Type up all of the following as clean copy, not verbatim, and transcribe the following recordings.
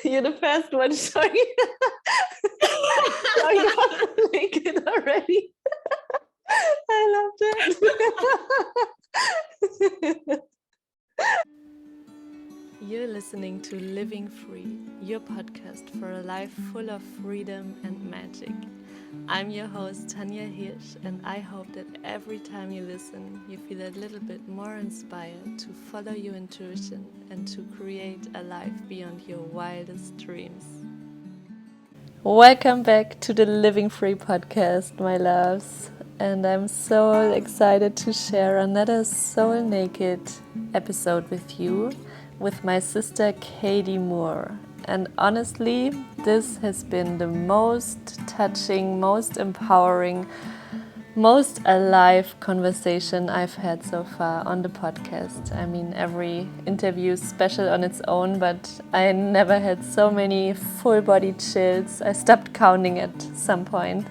You're the first one showing off naked already. I loved it. You're listening to Living Free, your podcast for a life full of freedom and magic. I'm your host, Tanja Hirsch, and I hope that every time you listen, you feel a little bit more inspired to follow your intuition and to create a life beyond your wildest dreams. Welcome back to the Living Free podcast, my loves. And I'm so excited to share another Soul Naked episode with you, with my sister Katie Moore. And honestly, this has been the most touching, most empowering, most alive conversation I've had so far on the podcast. I mean, every interview is special on its own, but I never had so many full body chills. I stopped counting at some point.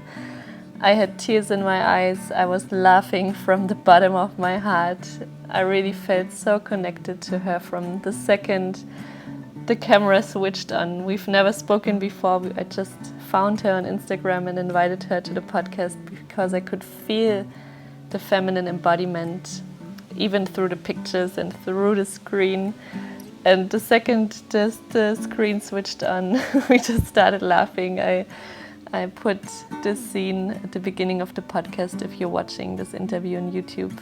I had tears in my eyes. I was laughing from the bottom of my heart. I really felt so connected to her from the second the camera switched on. We've never spoken before. I just found her on Instagram and invited her to the podcast because I could feel the feminine embodiment even through the pictures and through the screen. And the second the screen switched on, we just started laughing. I put this scene at the beginning of the podcast. If you're watching this interview on YouTube,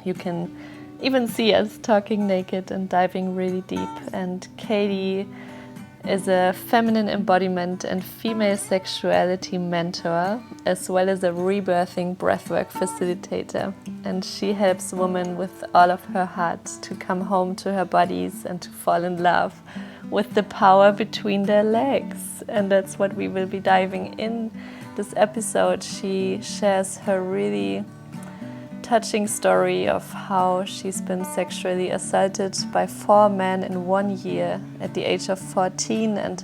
you can even see us talking naked and diving really deep. And Katie is a feminine embodiment and female sexuality mentor, as well as a rebirthing breathwork facilitator. And she helps women with all of her heart to come home to her bodies and to fall in love with the power between their legs. And that's what we will be diving in this episode. She shares her really touching story of how she's been sexually assaulted by 4 men in 1 year at the age of 14, and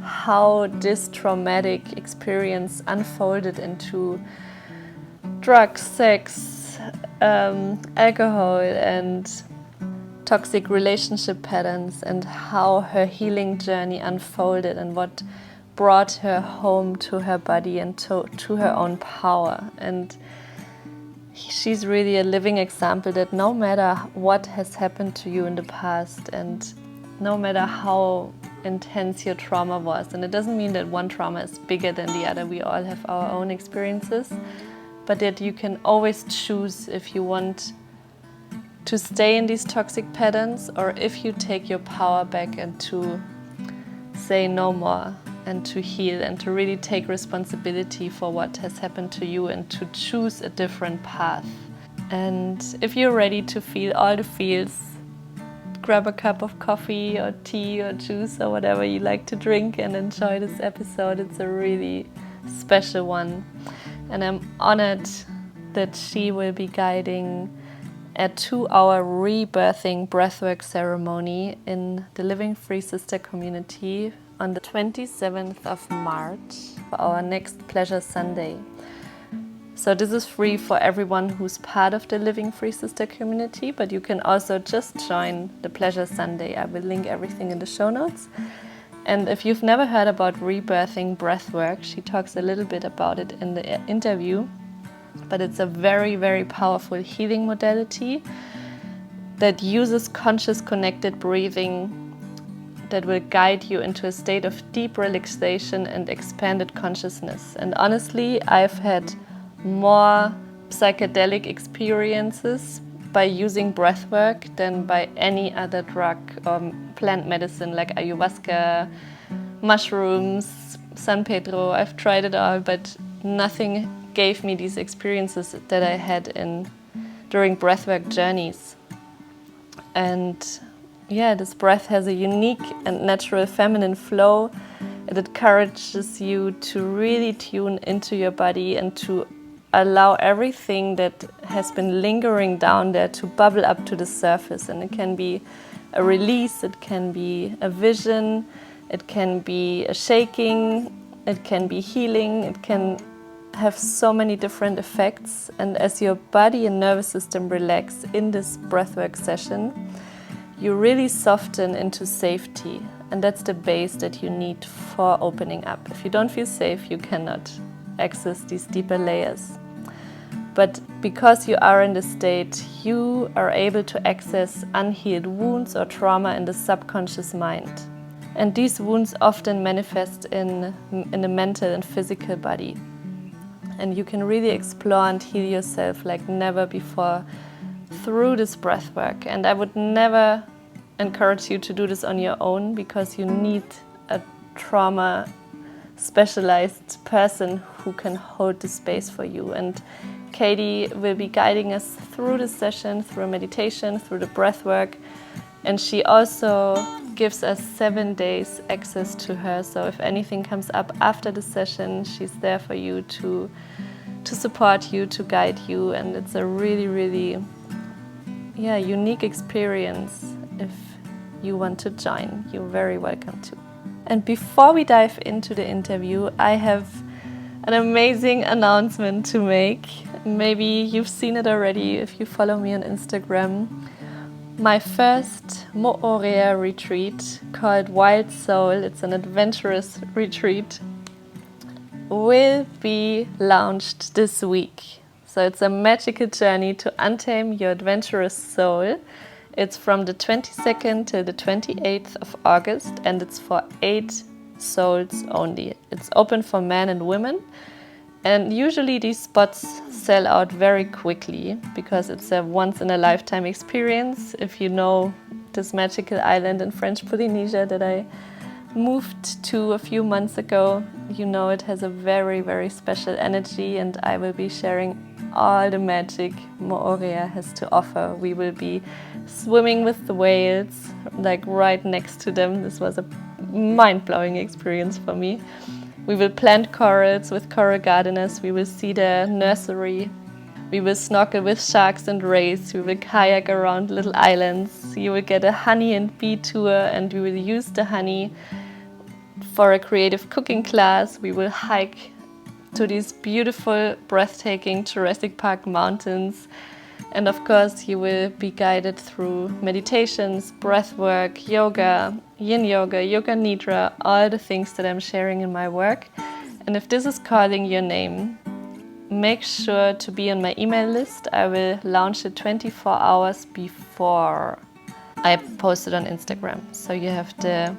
how this traumatic experience unfolded into drugs, sex, alcohol, and toxic relationship patterns, and how her healing journey unfolded and what brought her home to her body and to her own power. And she's really a living example that no matter what has happened to you in the past, and no matter how intense your trauma was, and it doesn't mean that one trauma is bigger than the other, we all have our own experiences, but that you can always choose if you want to stay in these toxic patterns, or if you take your power back and to say no more, and to heal, and to really take responsibility for what has happened to you, and to choose a different path. And if you're ready to feel all the feels, grab a cup of coffee or tea or juice or whatever you like to drink and enjoy this episode. It's a really special one. And I'm honored that she will be guiding a 2-hour rebirthing breathwork ceremony in the Living Free Sister community on the 27th of March for our next Pleasure Sunday. So this is free for everyone who's part of the Living Free Sister community, but you can also just join the Pleasure Sunday. I will link everything in the show notes. And if you've never heard about rebirthing breathwork, she talks a little bit about it in the interview, but it's a very, very powerful healing modality that uses conscious connected breathing that will guide you into a state of deep relaxation and expanded consciousness. And honestly, I've had more psychedelic experiences by using breathwork than by any other drug or plant medicine like ayahuasca, mushrooms, San Pedro. I've tried it all, but nothing gave me these experiences that I had during breathwork journeys. And yeah, this breath has a unique and natural feminine flow. It encourages you to really tune into your body and to allow everything that has been lingering down there to bubble up to the surface. And it can be a release, it can be a vision, it can be a shaking, it can be healing, it can have so many different effects, and as your body and nervous system relax in this breathwork session, you really soften into safety, and that's the base that you need for opening up. If you don't feel safe, you cannot access these deeper layers. But because you are in this state, you are able to access unhealed wounds or trauma in the subconscious mind. And these wounds often manifest in the mental and physical body. And you can really explore and heal yourself like never before through this breath work. And I would never encourage you to do this on your own, because you need a trauma specialized person who can hold the space for you. And Katie will be guiding us through the session, through a meditation, through the breath work. And she also gives us 7 days access to her. So if anything comes up after the session, she's there for you to support you, to guide you. And it's a really, really unique experience. If you want to join, you're very welcome to. And before we dive into the interview, I have an amazing announcement to make. Maybe you've seen it already if you follow me on Instagram. My first Mo'orea retreat, called Wild Soul, it's an adventurous retreat, will be launched this week. So it's a magical journey to untame your adventurous soul. It's from the 22nd till the 28th of August, and it's for 8 souls only. It's open for men and women. And usually these spots sell out very quickly, because it's a once-in-a-lifetime experience. If you know this magical island in French Polynesia that I moved to a few months ago, you know it has a very, very special energy, and I will be sharing all the magic Mo'orea has to offer. We will be swimming with the whales, like right next to them. This was a mind-blowing experience for me. We will plant corals with coral gardeners. We will see the nursery. We will snorkel with sharks and rays. We will kayak around little islands. You will get a honey and bee tour, and we will use the honey for a creative cooking class. We will hike to these beautiful, breathtaking Jurassic Park mountains. And of course, you will be guided through meditations, breath work, yoga, yin yoga, yoga nidra, all the things that I'm sharing in my work. And if this is calling your name, make sure to be on my email list. I will launch it 24 hours before I post it on Instagram. So you have the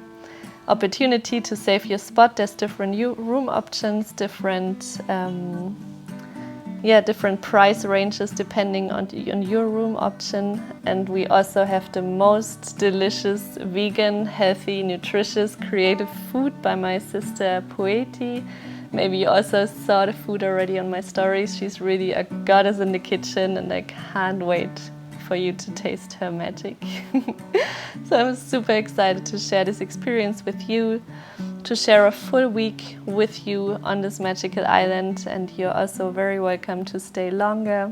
opportunity to save your spot. There's different room options, different price ranges depending on your room option. And we also have the most delicious, vegan, healthy, nutritious, creative food by my sister Poeti. Maybe you also saw the food already on my stories. She's really a goddess in the kitchen, and I can't wait for you to taste her magic. So I'm super excited to share this experience with you, to share a full week with you on this magical island, and you're also very welcome to stay longer.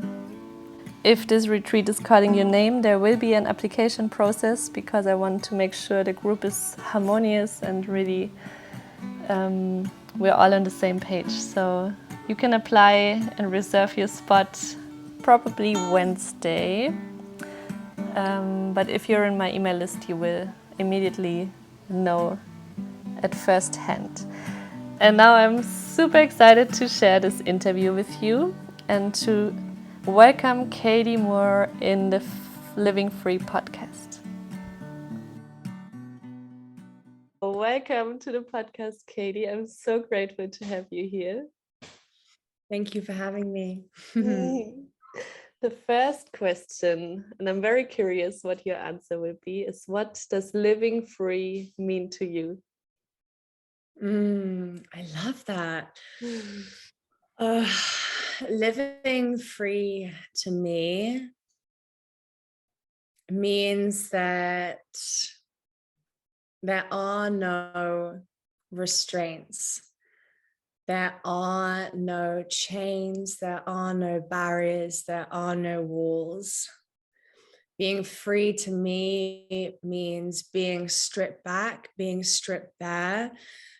If this retreat is calling your name, there will be an application process, because I want to make sure the group is harmonious and really we're all on the same page. So you can apply and reserve your spot probably Wednesday. But if you're in my email list, you will immediately know at first hand. And now I'm super excited to share this interview with you and to welcome Katie Moore in the Living Free podcast. Welcome to the podcast, Katie. I'm so grateful to have you here. Thank you for having me. The first question, and I'm very curious what your answer will be, is what does living free mean to you? I love that. Living free to me means that there are no restraints. There are no chains. There are no barriers. There are no walls. Being free to me means being stripped back, being stripped bare,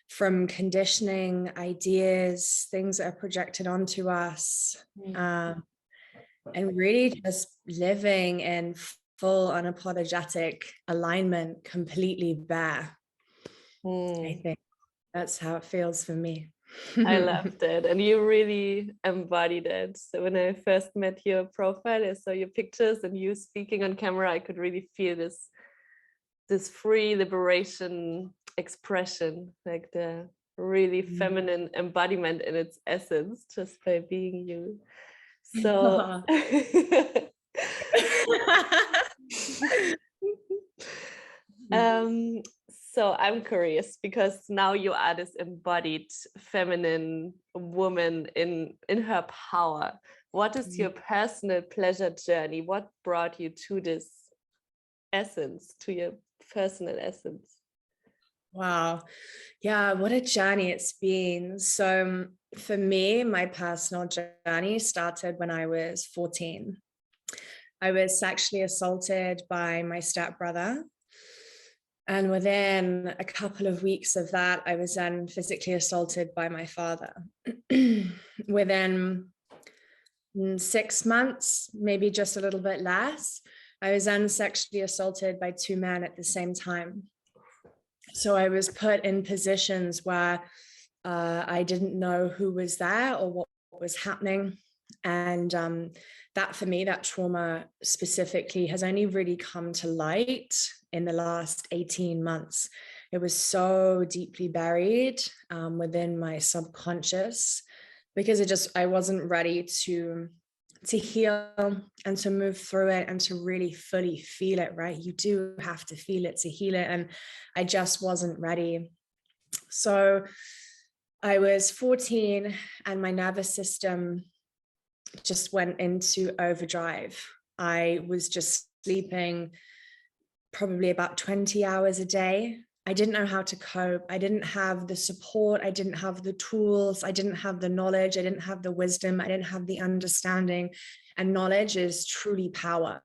from conditioning, ideas, things that are projected onto us, and really just living in full unapologetic alignment, completely bare. I think that's how it feels for me. I loved it, and you really embodied it. So when I first met your profile, I saw your pictures and you speaking on camera, I could really feel this free liberation expression, like the really feminine embodiment in its essence, just by being you. So so I'm curious, because now you are this embodied feminine woman in her power. What is your personal pleasure journey? What brought you to this essence, to your personal essence? Wow. Yeah, what a journey it's been. So for me, my personal journey started when I was 14. I was sexually assaulted by my stepbrother. And within a couple of weeks of that, I was then physically assaulted by my father. Within 6 months, maybe just a little bit less, I was then sexually assaulted by 2 men at the same time. So I was put in positions where I didn't know who was there or what was happening. And that for me, that trauma specifically has only really come to light in the last 18 months. It was so deeply buried within my subconscious, because I wasn't ready to heal and to move through it and to really fully feel it, right? You do have to feel it to heal it. And I just wasn't ready. So I was 14 and my nervous system just went into overdrive. I was just sleeping probably about 20 hours a day. I didn't know how to cope. I didn't have the support. I didn't have the tools. I didn't have the knowledge. I didn't have the wisdom. I didn't have the understanding. And knowledge is truly power.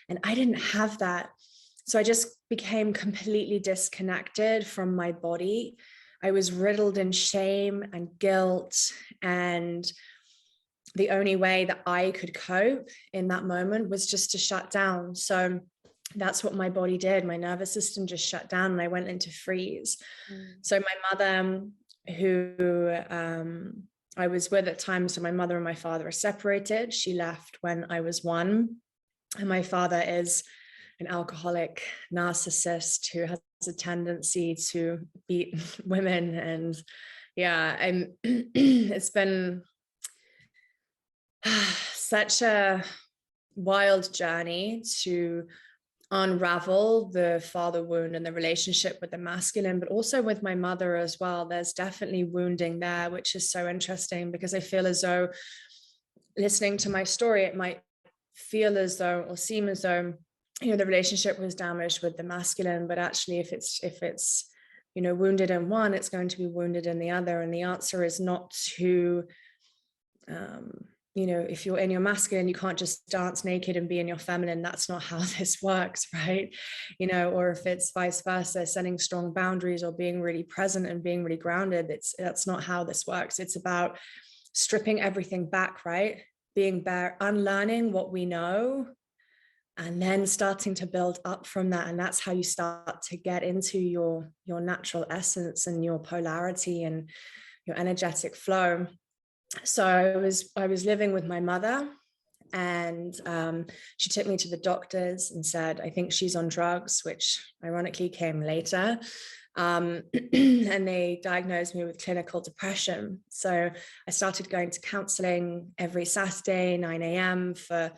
And I didn't have that. So I just became completely disconnected from my body. I was riddled in shame and guilt. And the only way that I could cope in that moment was just to shut down. So that's what my body did. My nervous system just shut down and I went into freeze. So my mother, who I was with at the time, so my mother and my father are separated. She left when I was 1. And my father is an alcoholic narcissist who has a tendency to beat women. And yeah, it's been such a wild journey to unravel the father wound and the relationship with the masculine, but also with my mother as well. There's definitely wounding there, which is so interesting, because I feel as though, listening to my story, it might feel as though, or seem as though, the relationship was damaged with the masculine, but actually if it's wounded in one, it's going to be wounded in the other. And the answer is not to if you're in your masculine, you can't just dance naked and be in your feminine. That's not how this works, right? Or if it's vice versa, setting strong boundaries or being really present and being really grounded, that's not how this works. It's about stripping everything back, right? Being bare, unlearning what we know, and then starting to build up from that. And that's how you start to get into your natural essence and your polarity and your energetic flow. So I was living with my mother, and she took me to the doctors and said, I think she's on drugs, which ironically came later. And they diagnosed me with clinical depression. So I started going to counseling every Saturday, 9 a.m. for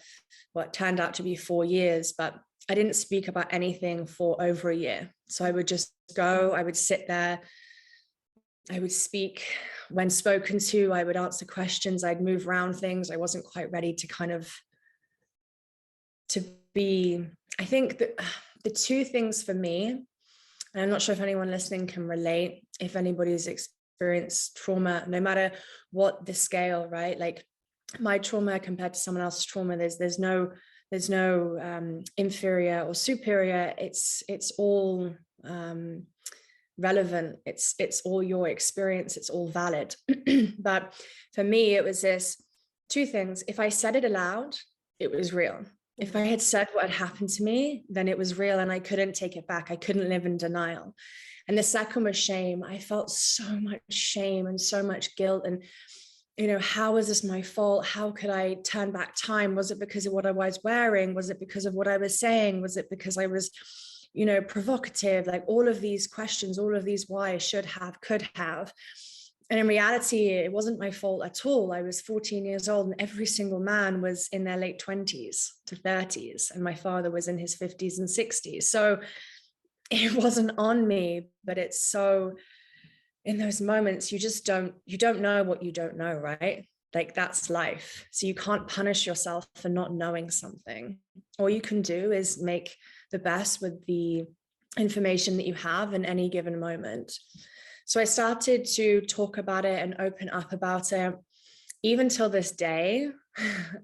what turned out to be 4 years, but I didn't speak about anything for over a year. So I would just go, I would sit there, I would speak when spoken to, I would answer questions, I'd move around things. I wasn't quite ready to be, I think that the two things for me, and I'm not sure if anyone listening can relate, if anybody's experienced trauma, no matter what the scale, right? Like my trauma compared to someone else's trauma, there's no inferior or superior. It's all relevant. It's all your experience. It's all valid. But for me, it was this two things. If I said it aloud, it was real. If I had said what had happened to me, then it was real and I couldn't take it back. I couldn't live in denial. And the second was shame. I felt so much shame and so much guilt. And, how was this my fault? How could I turn back time? Was it because of what I was wearing? Was it because of what I was saying? Was it because I was, provocative? Like all of these questions, all of these why, should have, could have. And in reality, it wasn't my fault at all. I was 14 years old and every single man was in their late 20s to 30s. And my father was in his 50s and 60s. So it wasn't on me, but it's so, in those moments, you don't know what you don't know, right? Like that's life. So you can't punish yourself for not knowing something. All you can do is make the best with the information that you have in any given moment. So I started to talk about it and open up about it. Even till this day,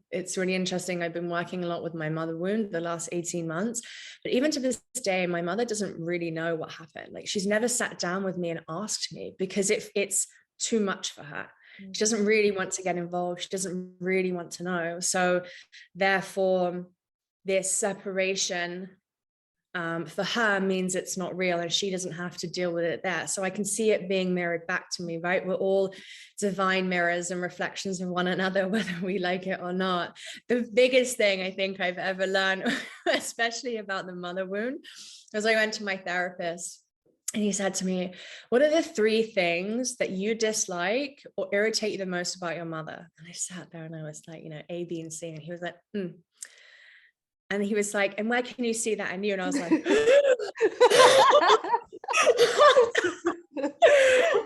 it's really interesting. I've been working a lot with my mother wound the last 18 months, but even to this day, my mother doesn't really know what happened. Like she's never sat down with me and asked me because it's too much for her. She doesn't really want to get involved. She doesn't really want to know. So therefore, this separation for her means it's not real and she doesn't have to deal with it there. So I can see it being mirrored back to me, right? We're all divine mirrors and reflections of one another, whether we like it or not. The biggest thing I think I've ever learned, especially about the mother wound, was I went to my therapist and he said to me, what are the 3 things that you dislike or irritate you the most about your mother? And I sat there and I was like, A, B, and C. And he was like, And he was like, and where can you see that in you? And I was like,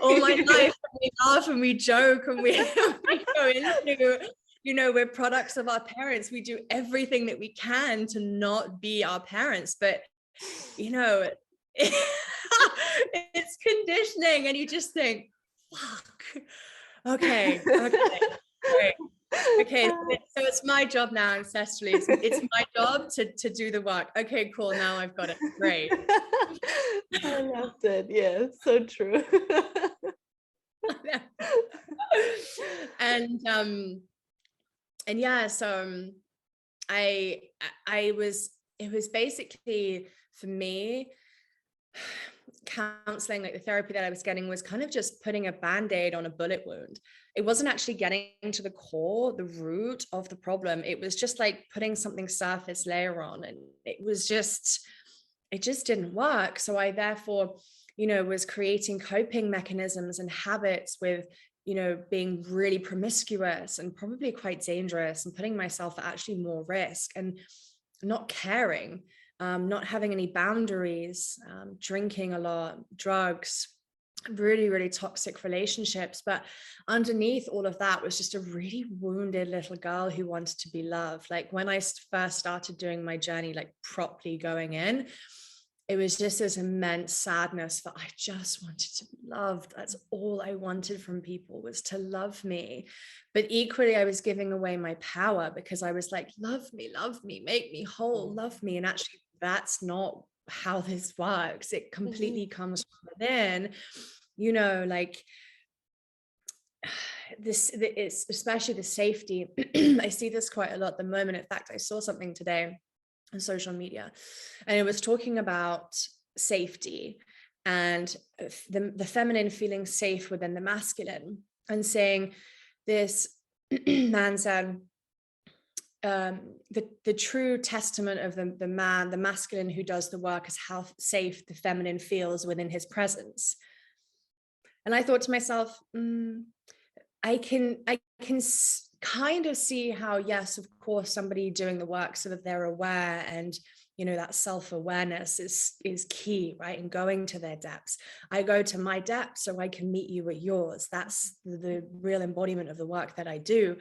all my life, we laugh and we joke and we go into, we're products of our parents. We do everything that we can to not be our parents. But, it's conditioning and you just think, fuck, okay. Right. Okay, so it's my job now ancestrally. It's my job to do the work. Okay, cool. Now I've got it. Great. I loved it. Yeah, so true. And yeah, so it was basically for me, counseling, like the therapy that I was getting was kind of just putting a band-aid on a bullet wound. It wasn't actually getting to the core, the root of the problem. It was just like putting something surface layer on, and it just didn't work. So I therefore, was creating coping mechanisms and habits with, being really promiscuous and probably quite dangerous and putting myself at actually more risk and not caring. Not having any boundaries, drinking a lot, drugs, really, really toxic relationships. But underneath all of that was just a really wounded little girl who wanted to be loved. Like when I first started doing my journey, like properly going in, it was just this immense sadness that I just wanted to be loved. That's all I wanted from people, was to love me. But equally, I was giving away my power because I was like, love me, make me whole, love me. And actually, that's not how this works. It completely comes from within, like this, it's especially the safety. I see this quite a lot at the moment. In fact, I saw something today on social media and it was talking about safety and the feminine feeling safe within the masculine, and saying this man said, the true testament of the man, the masculine who does the work, is how safe the feminine feels within his presence. And I thought to myself, I can kind of see how, yes, of course, somebody doing the work so that they're aware, and that self-awareness is key, right? And going to their depths. I go to my depths so I can meet you at yours. That's the real embodiment of the work that I do.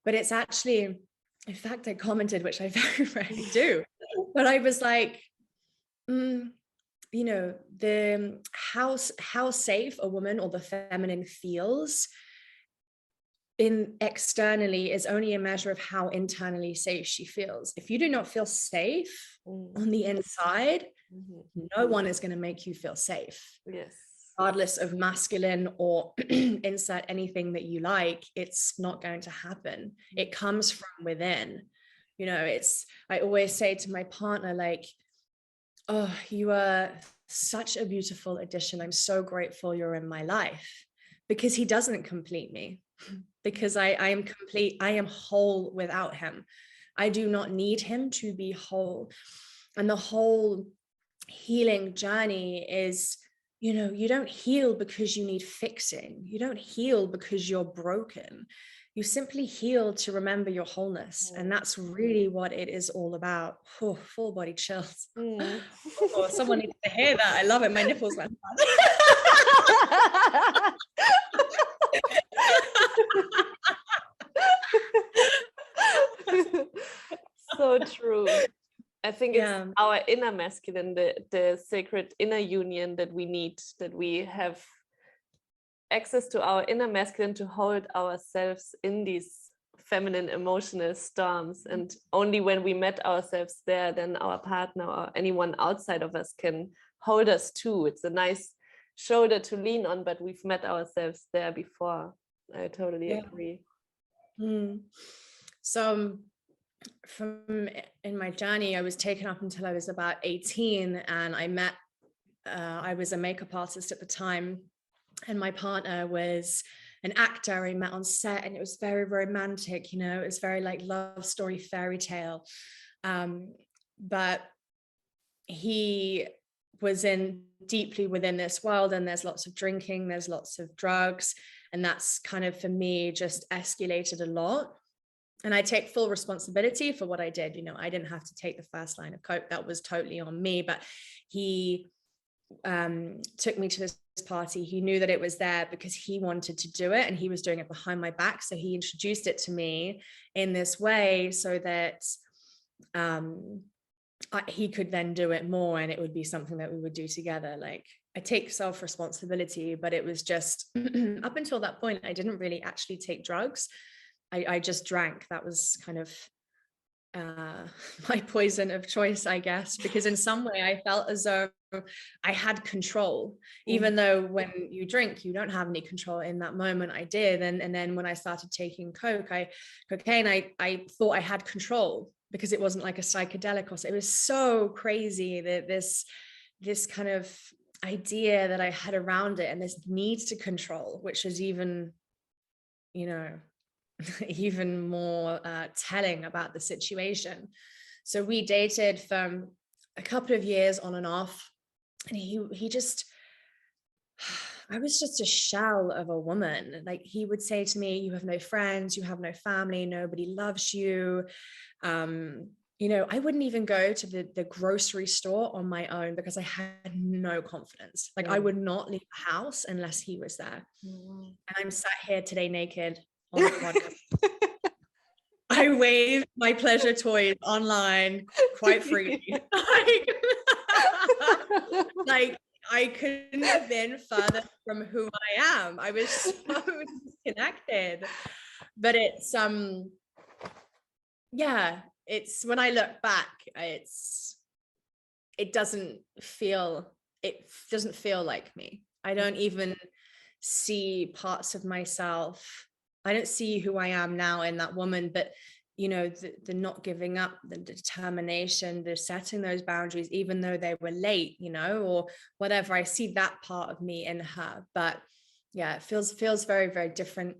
But it's actually, in fact, I commented, which I very rarely do, but I was like, how safe a woman or the feminine feels in externally is only a measure of how internally safe she feels. If you do not feel safe on the inside, no one is going to make you feel safe. Yes. Regardless of masculine or insert anything that you like, it's not going to happen. It comes from within. You know, I always say to my partner, like, oh, you are such a beautiful addition. I'm so grateful you're in my life, because he doesn't complete me, because I am complete. I am whole without him. I do not need him to be whole. And the whole healing journey is, you know, you don't heal because you need fixing. You don't heal because you're broken. You simply heal to remember your wholeness. And that's really what it is all about. Oh, full body chills. Oh, someone needs to hear that. I love it. My nipples went So true. I think it's yeah. our inner masculine, the sacred inner union that we need, that we have access to our inner masculine to hold ourselves in these feminine emotional storms. And only when we met ourselves there, then our partner or anyone outside of us can hold us too. It's a nice shoulder to lean on, but we've met ourselves there before. I totally agree. So from in my journey, I was taken up until I was about 18, and I was a makeup artist at the time, and my partner was an actor. I met on set, and it was very romantic, you know, it was very like love story, fairy tale. But he was deeply within this world, and there's lots of drinking, there's lots of drugs, and that's kind of, for me, just escalated a lot. And I take full responsibility for what I did. You know, I didn't have to take the first line of coke. That was totally on me. But he took me to this party. He knew that it was there because he wanted to do it, and he was doing it behind my back. So he introduced it to me in this way so that he could then do it more, and it would be something that we would do together. Like, I take self-responsibility, but it was just up until that point, I didn't really actually take drugs. I just drank. That was kind of my poison of choice, I guess, because in some way I felt as though I had control, even though when you drink, you don't have any control. In that moment I did. And then when I started taking cocaine, I thought I had control, because it wasn't like a psychedelic or so. It was so crazy that this kind of idea that I had around it, and this need to control, which is even, you know, even more telling about the situation. So we dated for a couple of years on and off, and he just, I was just a shell of a woman. Like, he would say to me, you have no friends, you have no family, nobody loves you. You know, I wouldn't even go to the grocery store on my own because I had no confidence. Like, I would not leave the house unless he was there. And I'm sat here today naked on the podcast. I wave my pleasure toys online quite freely. Like, I couldn't have been further from who I am. I was so disconnected. But it's it's, when I look back, it doesn't feel like me. I don't even see parts of myself. I don't see who I am now in that woman, but, you know, the not giving up, the determination, the setting those boundaries, even though they were late, you know, or whatever. I see that part of me in her. But yeah, it feels very, very different.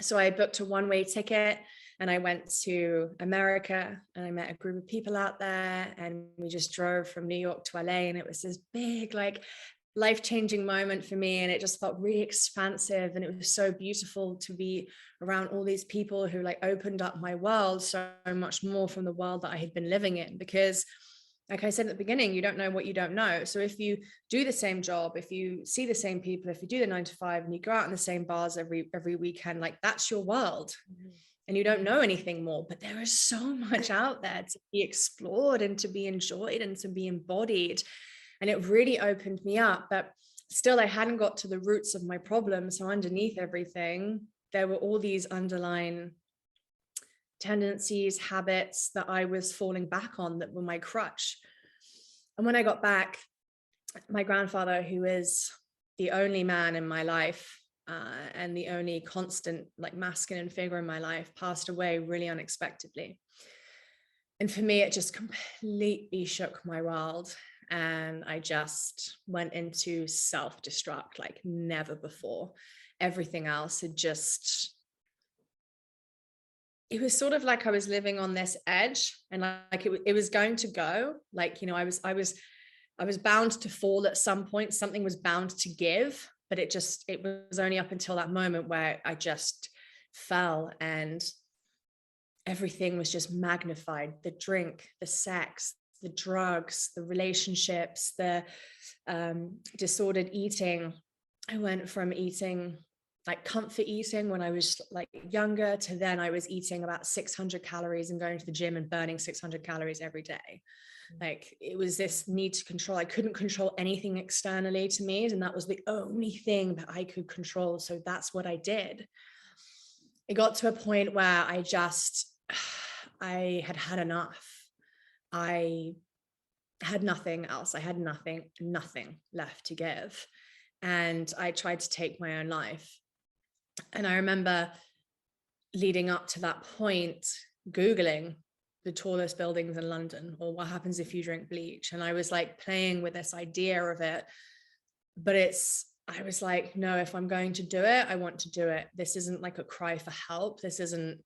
So I booked a one-way ticket, and I went to America, and I met a group of people out there, and we just drove from New York to LA, and it was this big, like, life-changing moment for me. And it just felt really expansive, and it was so beautiful to be around all these people who, like, opened up my world so much more from the world that I had been living in. Because, like I said at the beginning, you don't know what you don't know. So if you do the same job, if you see the same people, if you do the 9 to 5, and you go out in the same bars every weekend, like, that's your world. And you don't know anything more. But there is so much out there to be explored and to be enjoyed and to be embodied. And it really opened me up. But still, I hadn't got to the roots of my problem. So underneath everything, there were all these underlying tendencies, habits that I was falling back on that were my crutch. And when I got back, my grandfather, who is the only man in my life and the only constant like masculine figure in my life, passed away really unexpectedly. And for me, it just completely shook my world. And I just went into self-destruct like never before. Everything else had just, it was sort of like I was living on this edge, and like it was going to go. Like, you know, I was bound to fall at some point. Something was bound to give, but it was only up until that moment where I just fell, and everything was just magnified. The drink, the sex, the drugs, the relationships, the disordered eating. I went from eating like comfort eating when I was like younger to then I was eating about 600 calories and going to the gym and burning 600 calories every day. Like it was this need to control. I couldn't control anything externally to me, and that was the only thing that I could control. So that's what I did. It got to a point where I had had enough. I had nothing else. I had nothing left to give. And I tried to take my own life. And I remember leading up to that point, Googling the tallest buildings in London, or what happens if you drink bleach. And I was like playing with this idea of it, but I was like, no, if I'm going to do it, I want to do it. This isn't like a cry for help. This isn't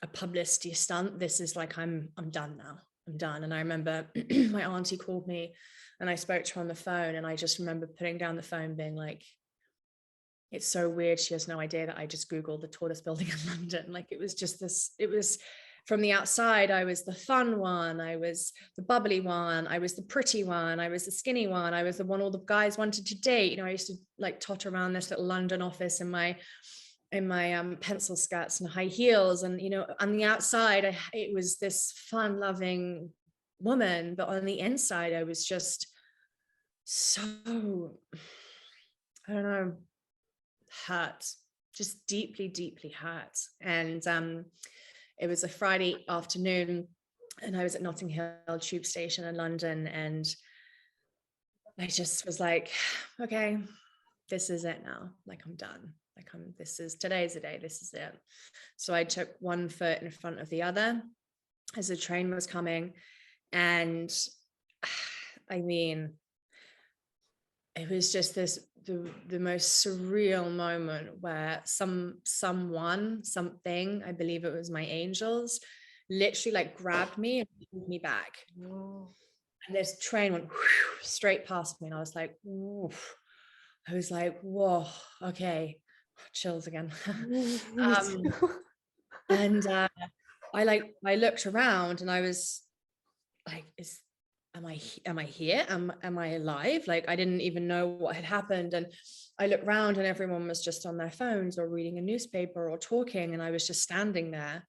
a publicity stunt. This is like, I'm done now. I'm done. And I remember my auntie called me and I spoke to her on the phone. And I just remember putting down the phone being like, it's so weird. She has no idea that I just Googled the tallest building in London. Like it was just this, it was from the outside, I was the fun one. I was the bubbly one. I was the pretty one. I was the skinny one. I was the one all the guys wanted to date. You know, I used to like totter around this little London office in my pencil skirts and high heels. And, you know, on the outside, it was this fun loving woman, but on the inside, I was just so, I don't know, hurt, just deeply, deeply hurt. And it was a Friday afternoon and I was at Notting Hill tube station in London. And I just was like, okay, this is it now. Like I'm done. Like today's the day. This is it. So I took one foot in front of the other as the train was coming. And I mean, it was just the most surreal moment where something, I believe it was my angels, literally like grabbed me and pulled me back. Whoa. And this train went straight past me, and I was like, oof. I was like, whoa, okay, chills again. And I looked around and I was like, am I here? Am I alive? Like I didn't even know what had happened. And I looked around and everyone was just on their phones or reading a newspaper or talking. And I was just standing there.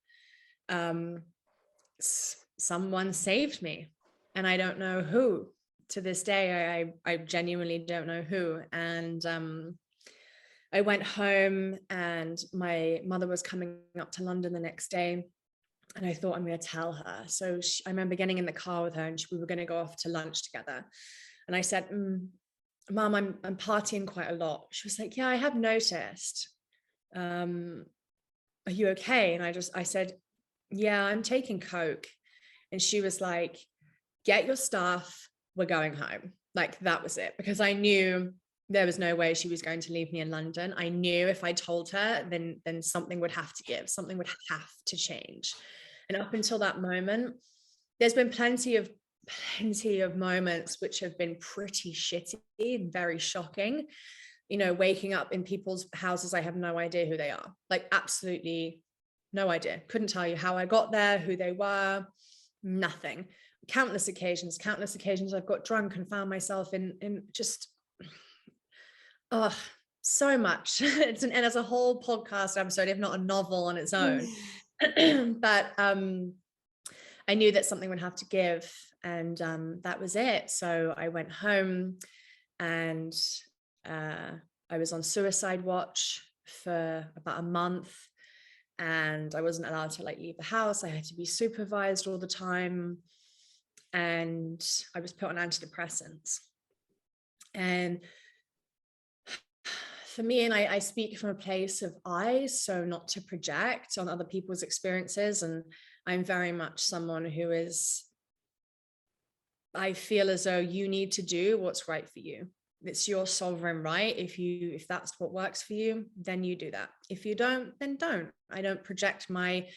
Someone saved me. And I don't know who. To this day, I genuinely don't know who. And I went home and my mother was coming up to London the next day. And I thought, I'm going to tell her. So I remember getting in the car with her and we were going to go off to lunch together. And I said, Mom, I'm partying quite a lot. She was like, yeah, I have noticed. Are you okay? And I said, yeah, I'm taking Coke. And she was like, get your stuff. We're going home. Like that was it. Because I knew there was no way she was going to leave me in London. I knew if I told her, then something would have to give. Something would have to change. And up until that moment, there's been plenty of moments which have been pretty shitty, very shocking. You know, waking up in people's houses, I have no idea who they are. Like absolutely no idea. Couldn't tell you how I got there, who they were, nothing. Countless occasions I've got drunk and found myself in just, so much. And as a whole podcast episode, if not a novel on its own. But I knew that something would have to give, and that was it. So I went home and I was on suicide watch for about a month, and I wasn't allowed to like leave the house. I had to be supervised all the time, and I was put on antidepressants. And for me, and I speak from a place of I, so not to project on other people's experiences. And I'm very much someone who is, I feel as though you need to do what's right for you. It's your sovereign right. If that's what works for you, then you do that. If you don't, then don't. I don't project my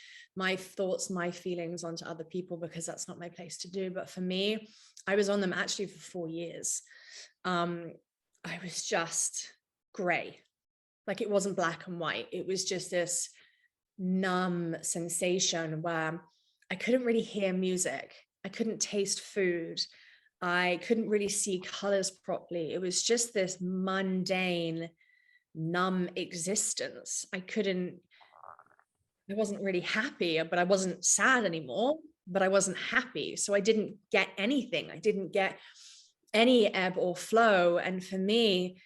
thoughts, my feelings onto other people, because that's not my place to do. But for me, I was on them actually for 4 years. I was just gray. Like, it wasn't black and white. It was just this numb sensation where I couldn't really hear music. I couldn't taste food. I couldn't really see colors properly. It was just this mundane, numb existence. I wasn't really happy, but I wasn't sad anymore, but I wasn't happy. So I didn't get anything. I didn't get any ebb or flow. And for me,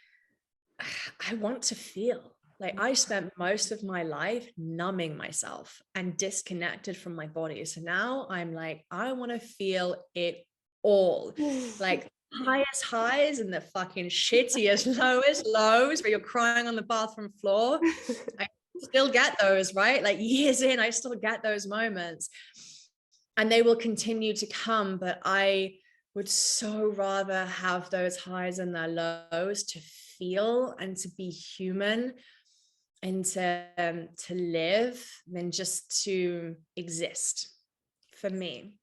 I want to feel. Like, I spent most of my life numbing myself and disconnected from my body. So now I'm like, I want to feel it all. Like, highest highs and the fucking shittiest lowest lows where you're crying on the bathroom floor. I still get those, right? Like, years in, I still get those moments. And they will continue to come. But I would so rather have those highs and their lows to feel and to be human and to live than just to exist, for me.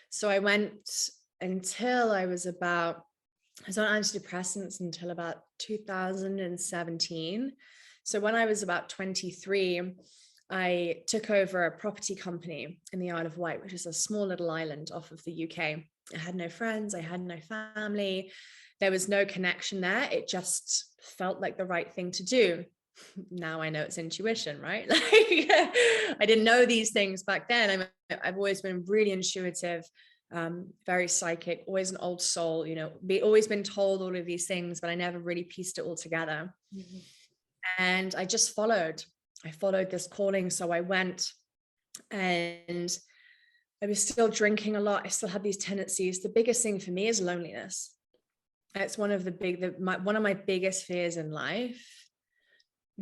So I went until I was on antidepressants until about 2017. So when I was about 23, I took over a property company in the Isle of Wight, which is a small little island off of the UK. I had no friends, I had no family. There was no connection there. It just felt like the right thing to do. Now I know it's intuition, right? Like, I didn't know these things back then. I've always been really intuitive, very psychic, always an old soul, always been told all of these things, but I never really pieced it all together. Mm-hmm. And I just followed this calling. So I went, and I was still drinking a lot. I still had these tendencies. The biggest thing for me is loneliness. It's one of my biggest fears in life.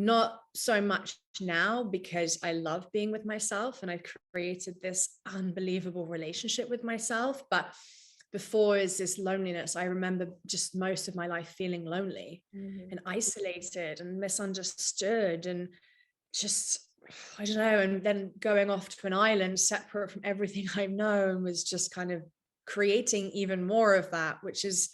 Not so much now, because I love being with myself and I've created this unbelievable relationship with myself. But before is this loneliness. I remember just most of my life feeling lonely, mm-hmm. and isolated and misunderstood, and just, I don't know. And then going off to an island separate from everything I've known was just kind of creating even more of that, which is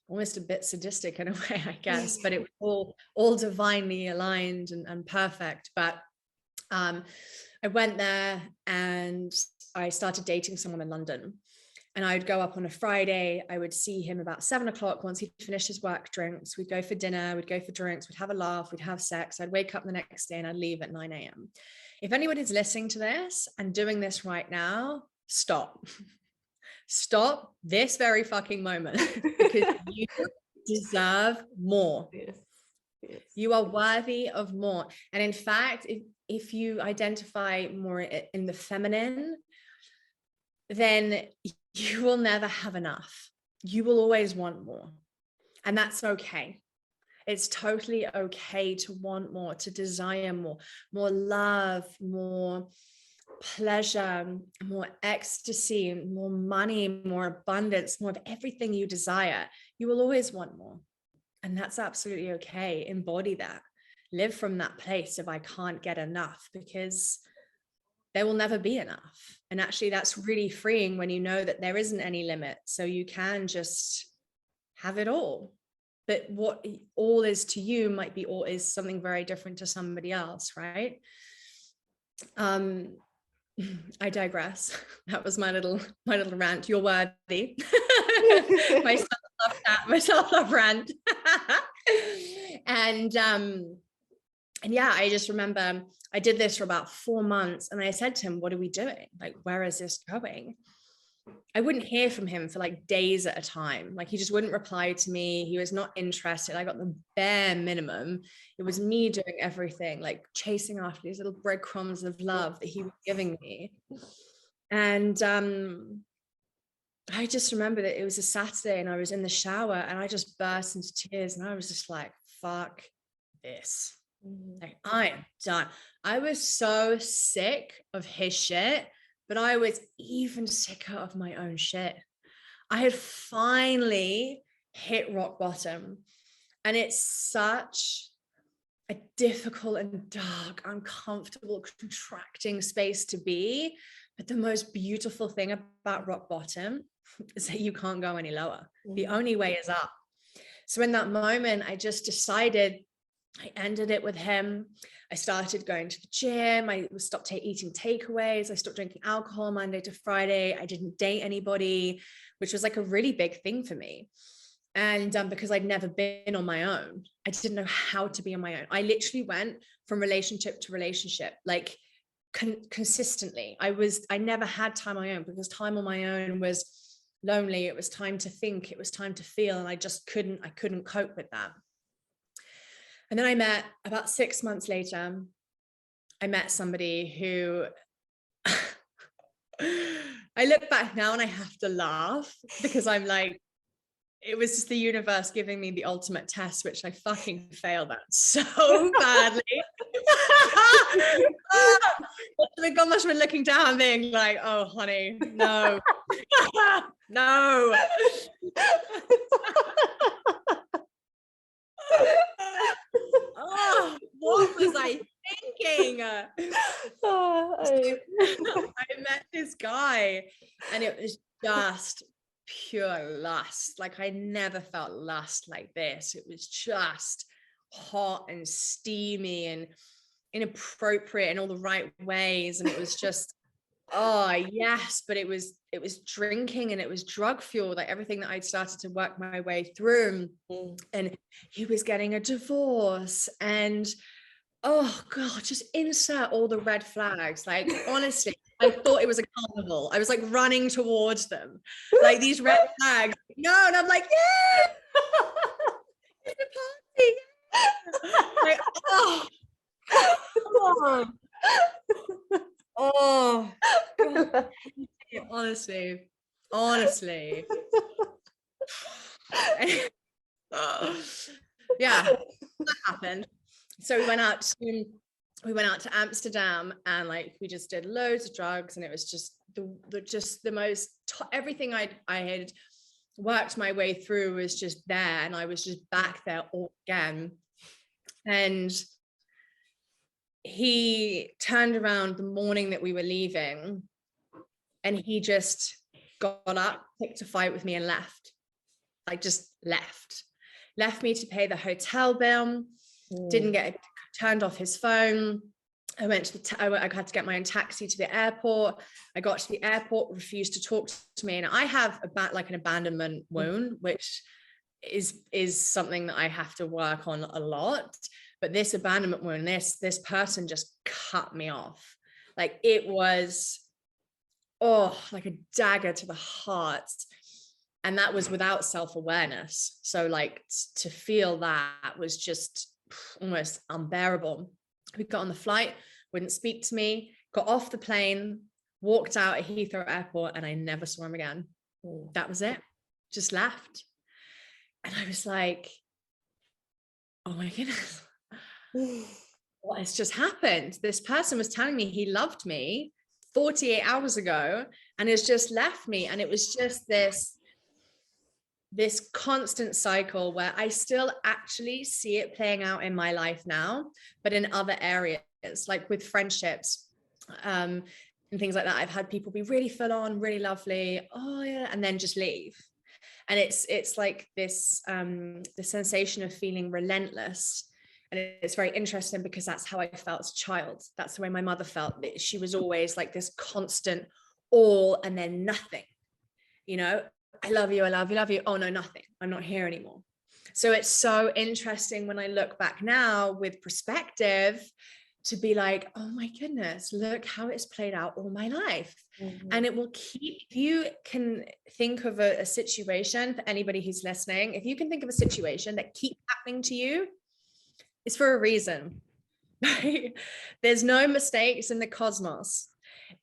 almost a bit sadistic in a way, I guess, but it was all divinely aligned and perfect. But I went there and I started dating someone in London, and I'd go up on a Friday. I would see him about 7 o'clock. Once he'd finished his work drinks, we'd go for dinner, we'd go for drinks, we'd have a laugh, we'd have sex. I'd wake up the next day and I'd leave at 9 a.m. If anyone is listening to this and doing this right now, stop this very fucking moment, because you deserve more. Yes. Yes. You are worthy of more. And in fact, if you identify more in the feminine, then you will never have enough. You will always want more. And that's okay. It's totally okay to want more, to desire more love, more pleasure, more ecstasy, more money, more abundance, more of everything you desire. You will always want more. And that's absolutely okay. Embody that. Live from that place of I can't get enough, because there will never be enough. And actually, that's really freeing when you know that there isn't any limit. So you can just have it all. But what all is to you might be all is something very different to somebody else, right? I digress. That was my little rant. You're worthy. my self-love rant. And yeah, I just remember I did this for about 4 months, and I said to him, what are we doing? Like, where is this going? I wouldn't hear from him for like days at a time. Like he just wouldn't reply to me. He was not interested. I got the bare minimum. It was me doing everything, like chasing after these little breadcrumbs of love that he was giving me. And I just remember that it was a Saturday and I was in the shower and I just burst into tears and I was just like, fuck this. Like, I am done. I was so sick of his shit, but I was even sicker of my own shit. I had finally hit rock bottom, and it's such a difficult and dark, uncomfortable, contracting space to be. But the most beautiful thing about rock bottom is that you can't go any lower. The only way is up. So in that moment, I just decided, I ended it with him. I started going to the gym. I stopped eating takeaways. I stopped drinking alcohol Monday to Friday. I didn't date anybody, which was like a really big thing for me. And because I'd never been on my own, I didn't know how to be on my own. I literally went from relationship to relationship, like consistently. I never had time on my own, because time on my own was lonely. It was time to think. It was time to feel. And I couldn't cope with that. And then I met, about 6 months later, I met somebody who I look back now and I have to laugh, because I'm like, it was just the universe giving me the ultimate test, which I fucking failed at so badly. God must have been looking down being like, oh, honey, no. No. Oh, what was I thinking? I met this guy and it was just pure lust. Like I never felt lust like this. It was just hot and steamy and inappropriate in all the right ways. And it was just, oh yes, but it was drinking and it was drug fueled, like everything that I'd started to work my way through. And he was getting a divorce, and oh God, just insert all the red flags. Like honestly, I thought it was a carnival. I was like running towards them, like these red flags. No, and I'm like, yeah, it's a party. Yeah. Like, oh, come on. Oh, God. honestly. Yeah, that happened. So we went out to Amsterdam, and like we just did loads of drugs, and it was just the most everything I had worked my way through was just there, and I was just back there all again. And he turned around the morning that we were leaving, and he just got up, picked a fight with me, and left. Like just left me to pay the hotel bill. Didn't get turned off his phone. I went to I had to get my own taxi to the airport. I got to the airport, refused to talk to me. And I have like an abandonment wound, which is something that I have to work on a lot. But this abandonment wound, this person just cut me off. Like it was, oh, like a dagger to the heart. And that was without self-awareness. So like to feel that was just almost unbearable. We got on the flight, wouldn't speak to me, got off the plane, walked out at Heathrow Airport, and I never saw him again. That was it. Just left. And I was like, oh my goodness, what has just happened? This person was telling me he loved me 48 hours ago and has just left me. And it was just this constant cycle where I still actually see it playing out in my life now, but in other areas, like with friendships and things like that. I've had people be really full on, really lovely, oh yeah, and then just leave. And it's like this the sensation of feeling relentless. And it's very interesting because that's how I felt as a child. That's the way my mother felt. She was always like this constant all and then nothing, you know. I love you, I love you, love you. Oh no, nothing. I'm not here anymore. So it's so interesting when I look back now with perspective to be like, oh my goodness, look how it's played out all my life. And it will keep, if you can think of a situation, for anybody who's listening, if you can think of a situation that keeps happening to you, it's for a reason, right? There's no mistakes in the cosmos.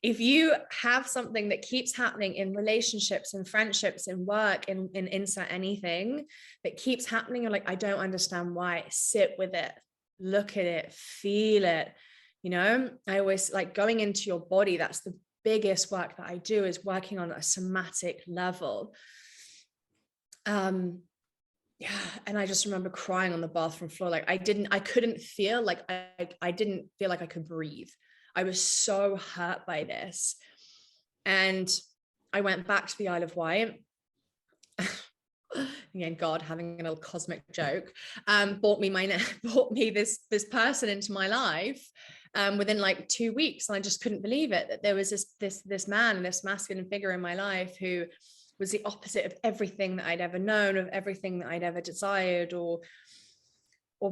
If you have something that keeps happening in relationships and friendships and work and insert anything that keeps happening, you're like, I don't understand why. Sit with it, look at it, feel it. You know, I always like going into your body. That's the biggest work that I do, is working on a somatic level. Yeah. And I just remember crying on the bathroom floor. Like I couldn't feel like I didn't feel like I could breathe. I was so hurt by this. And I went back to the Isle of Wight. Again, God having a little cosmic joke, brought me this person into my life within like 2 weeks. And I just couldn't believe it, that there was this man, this masculine figure in my life who was the opposite of everything that I'd ever known, of everything that I'd ever desired or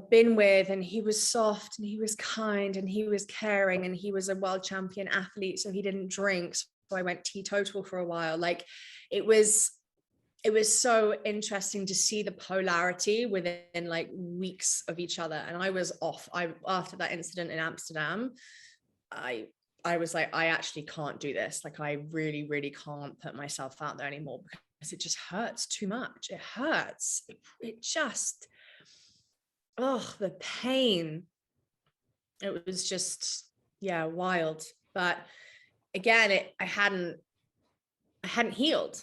been with. And he was soft and he was kind and he was caring and he was a world champion athlete, so he didn't drink. So I went teetotal for a while. Like it was so interesting to see the polarity within like weeks of each other. And I was off. After that incident in Amsterdam, I was like, I actually can't do this. Like I really, really can't put myself out there anymore, because it just hurts too much. It hurts. It just, the pain. It was just, yeah, wild. But again, I hadn't healed.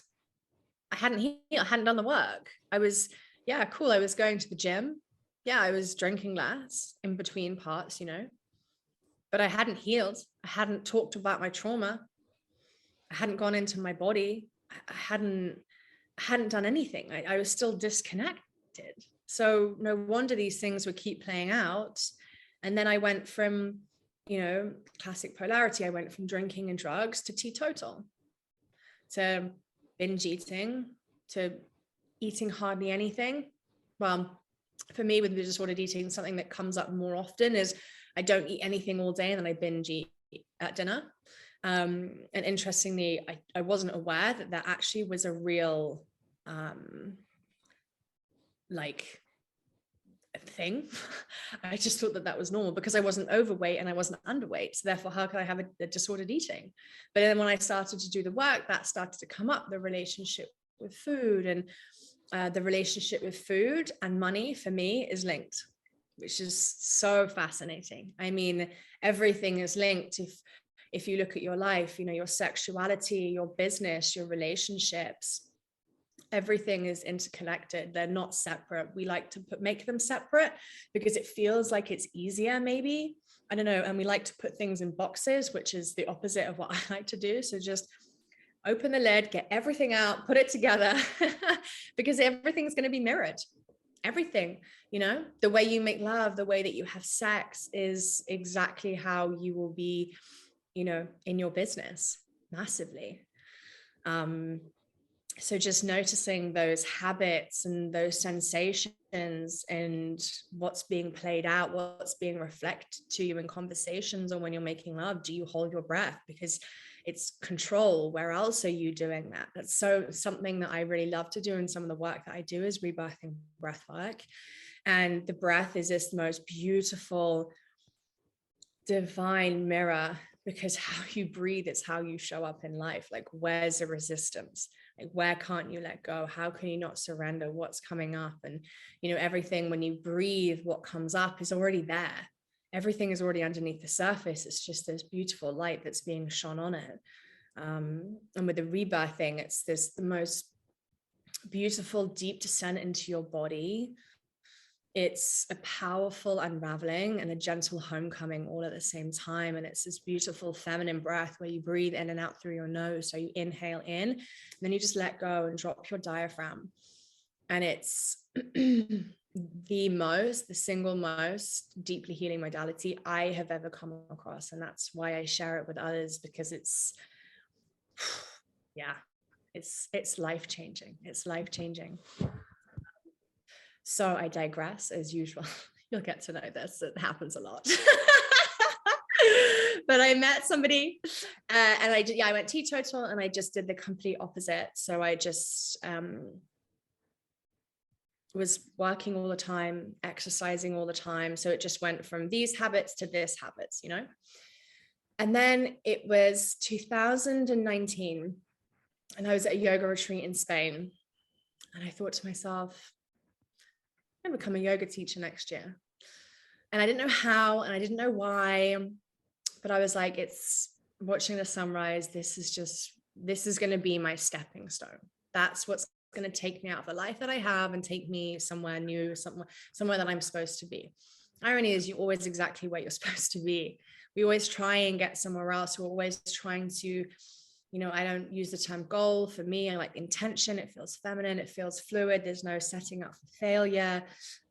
I hadn't done the work. I was, yeah, cool. I was going to the gym. Yeah, I was drinking less in between parts, you know, but I hadn't healed. I hadn't talked about my trauma. I hadn't gone into my body. I hadn't done anything. I was still disconnected. So no wonder these things would keep playing out. And then I went from, you know, classic polarity. I went from drinking and drugs to teetotal, to binge eating, to eating hardly anything. Well, for me with the disordered eating, something that comes up more often is I don't eat anything all day and then I binge eat at dinner. And interestingly, I wasn't aware that actually was a real like thing. I just thought that was normal because I wasn't overweight and I wasn't underweight. So therefore, how could I have a disordered eating? But then when I started to do the work, that started to come up, the relationship with food. And the relationship with food and money for me is linked, which is so fascinating. I mean, everything is linked. If you look at your life, you know, your sexuality, your business, your relationships, everything is interconnected. They're not separate. We like to make them separate because it feels like it's easier, maybe. I don't know. And we like to put things in boxes, which is the opposite of what I like to do. So just open the lid, get everything out, put it together, because everything's going to be mirrored. Everything, you know, the way you make love, the way that you have sex is exactly how you will be, you know, in your business massively. So just noticing those habits and those sensations and what's being played out, what's being reflected to you in conversations or when you're making love. Do you hold your breath? Because it's control. Where else are you doing that? That's something that I really love to do. And some of the work that I do is rebirthing breathwork. And the breath is this most beautiful, divine mirror, because how you breathe is how you show up in life. Like, where's the resistance? Like, where can't you let go? How can you not surrender? What's coming up? And, you know, everything, when you breathe, what comes up is already there. Everything is already underneath the surface. It's just this beautiful light that's being shone on it. And with the rebirthing, it's the most beautiful, deep descent into your body. It's a powerful unraveling and a gentle homecoming all at the same time. And it's this beautiful feminine breath where you breathe in and out through your nose. So you inhale in, and then you just let go and drop your diaphragm. And it's the single most deeply healing modality I have ever come across. And that's why I share it with others, because it's life-changing. It's life-changing. So I digress as usual. You'll get to know this. It happens a lot. But I met somebody and I went teetotal, and I just did the complete opposite. So I just was working all the time, exercising all the time. So it just went from these habits to this habits, you know? And then it was 2019, and I was at a yoga retreat in Spain. And I thought to myself, I'm going to become a yoga teacher next year. And I didn't know how, and I didn't know why, but I was like, it's watching the sunrise. This is going to be my stepping stone. That's what's going to take me out of the life that I have and take me somewhere new, somewhere that I'm supposed to be. Irony is, you're always exactly where you're supposed to be. We always try and get somewhere else. We're always trying to, you know, I don't use the term goal. For me, I like intention. It feels feminine. It feels fluid. There's no setting up for failure.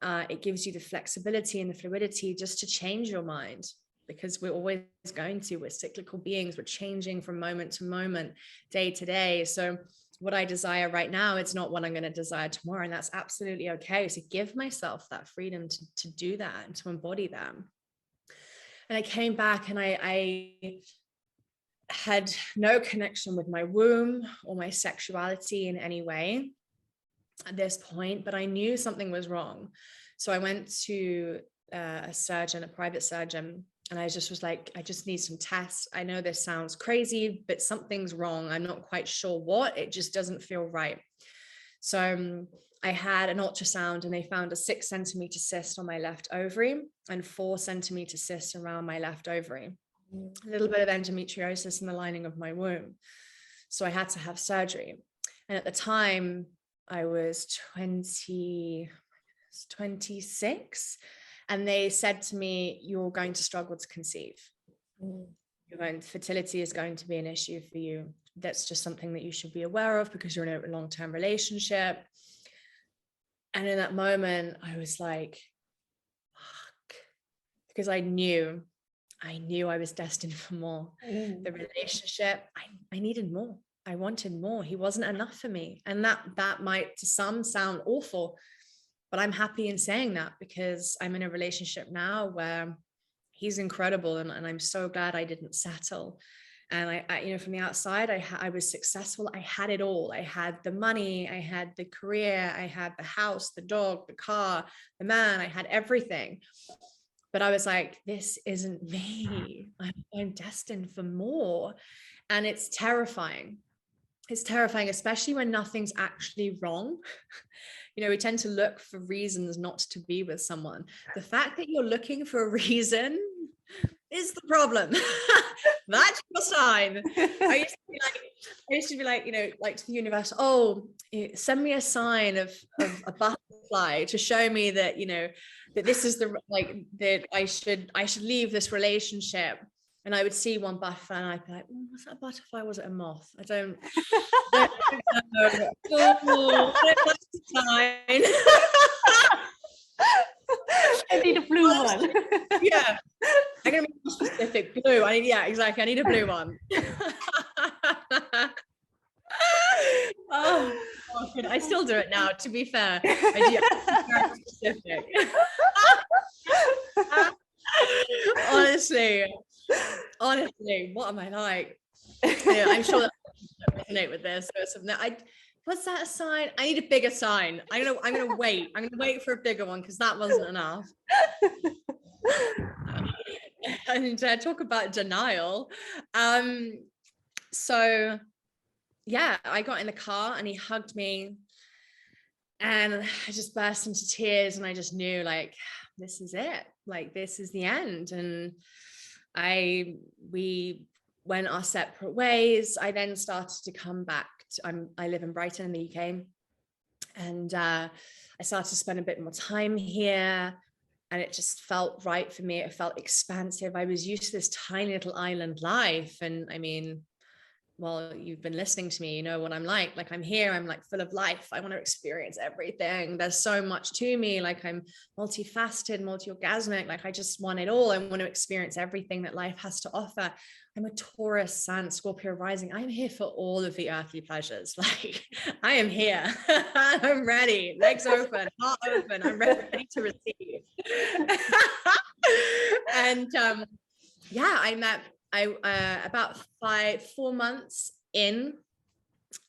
It gives you the flexibility and the fluidity just to change your mind, because we're always we're cyclical beings. We're changing from moment to moment, day to day. So what I desire right now, it's not what I'm going to desire tomorrow. And that's absolutely okay. So give myself that freedom to do that and to embody that. And I came back, and I had no connection with my womb or my sexuality in any way at this point, but I knew something was wrong. So I went to a private surgeon, and I just was like, I just need some tests. I know this sounds crazy, but something's wrong. I'm not quite sure what. It just doesn't feel right. So I had an ultrasound, and they found a 6 centimeter cyst on my left ovary and 4 centimeter cyst around my left ovary. A little bit of endometriosis in the lining of my womb. So I had to have surgery. And at the time, I was 26. And they said to me, you're going to struggle to conceive. Fertility is going to be an issue for you. That's just something that you should be aware of, because you're in a long-term relationship. And in that moment, I was like, fuck, because I knew I was destined for more. The relationship, I needed more. I wanted more. He wasn't enough for me. And that might to some sound awful, but I'm happy in saying that, because I'm in a relationship now where he's incredible. And I'm so glad I didn't settle. And I you know, from the outside, I was successful. I had it all. I had the money, I had the career, I had the house, the dog, the car, the man, I had everything. But I was like, this isn't me. I'm destined for more. And it's terrifying. It's terrifying, especially when nothing's actually wrong. You know, we tend to look for reasons not to be with someone. The fact that you're looking for a reason is the problem. That's your sign. I used to be like, you know, like to the universe, oh, send me a sign of a butterfly to show me that, you know, that this is that I should leave this relationship. And I would see one butterfly, and I'd be like, was that a butterfly? Was it a moth? I don't know. Oh, that's the sign. I need a blue one. Yeah, I'm gonna be more specific. Blue. Exactly. I need a blue one. Oh, I still do it now. To be fair, I do very specific. Honestly, what am I like? Yeah, I'm sure that I resonate with this. So what's that a sign? I need a bigger sign. I'm gonna wait. I'm gonna wait for a bigger one, because that wasn't enough. And talk about denial. So yeah, I got in the car, and he hugged me, and I just burst into tears, and I just knew, like, this is it. Like, this is the end. And we went our separate ways. I then started to come back. I live in Brighton in the UK, and I started to spend a bit more time here, and it just felt right for me. It felt expansive. I was used to this tiny little island life, and I mean, well, you've been listening to me, you know what I'm like I'm here, I'm like full of life. I want to experience everything. There's so much to me. Like, I'm multifaceted, multi-orgasmic. Like, I just want it all. I want to experience everything that life has to offer. I'm a Taurus, Sun, Scorpio rising. I'm here for all of the earthly pleasures. Like, I am here. I'm ready. Legs open, heart open. I'm ready to receive. And yeah, about 4 months in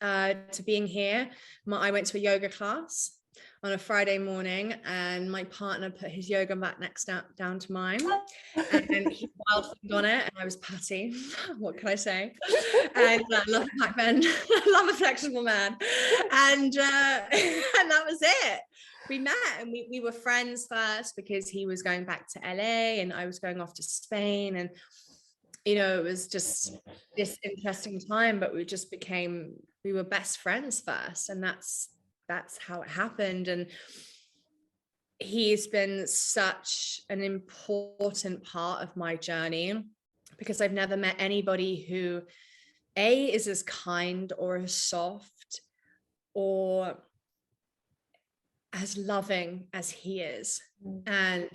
to being here, I went to a yoga class on a Friday morning, and my partner put his yoga mat next down to mine, and he wild thinged on it, and I was Patty. What can I say? And I love a back bend. I love a flexible man, and that was it. We met, and we were friends first because he was going back to LA and I was going off to Spain, and it was just this interesting time, but we were best friends first, and that's how it happened. And he's been such an important part of my journey because I've never met anybody who is as kind or as soft or as loving as he is. And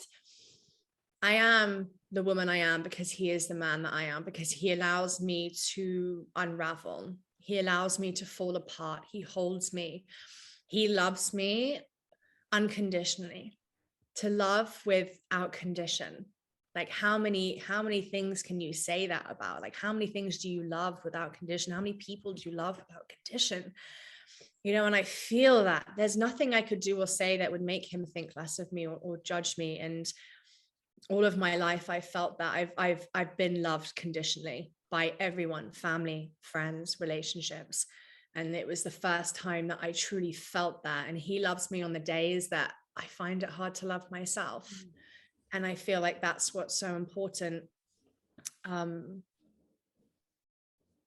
I am the woman I am because he is the man that I am, because he allows me to unravel. He allows me to fall apart. He holds me. He loves me unconditionally. To love without condition. Like how many things can you say that about? Like how many things do you love without condition? How many people do you love without condition? And I feel that there's nothing I could do or say that would make him think less of me or judge me. And all of my life, I felt that I've been loved conditionally by everyone, family, friends, relationships. And it was the first time that I truly felt that. And he loves me on the days that I find it hard to love myself. And I feel like that's what's so important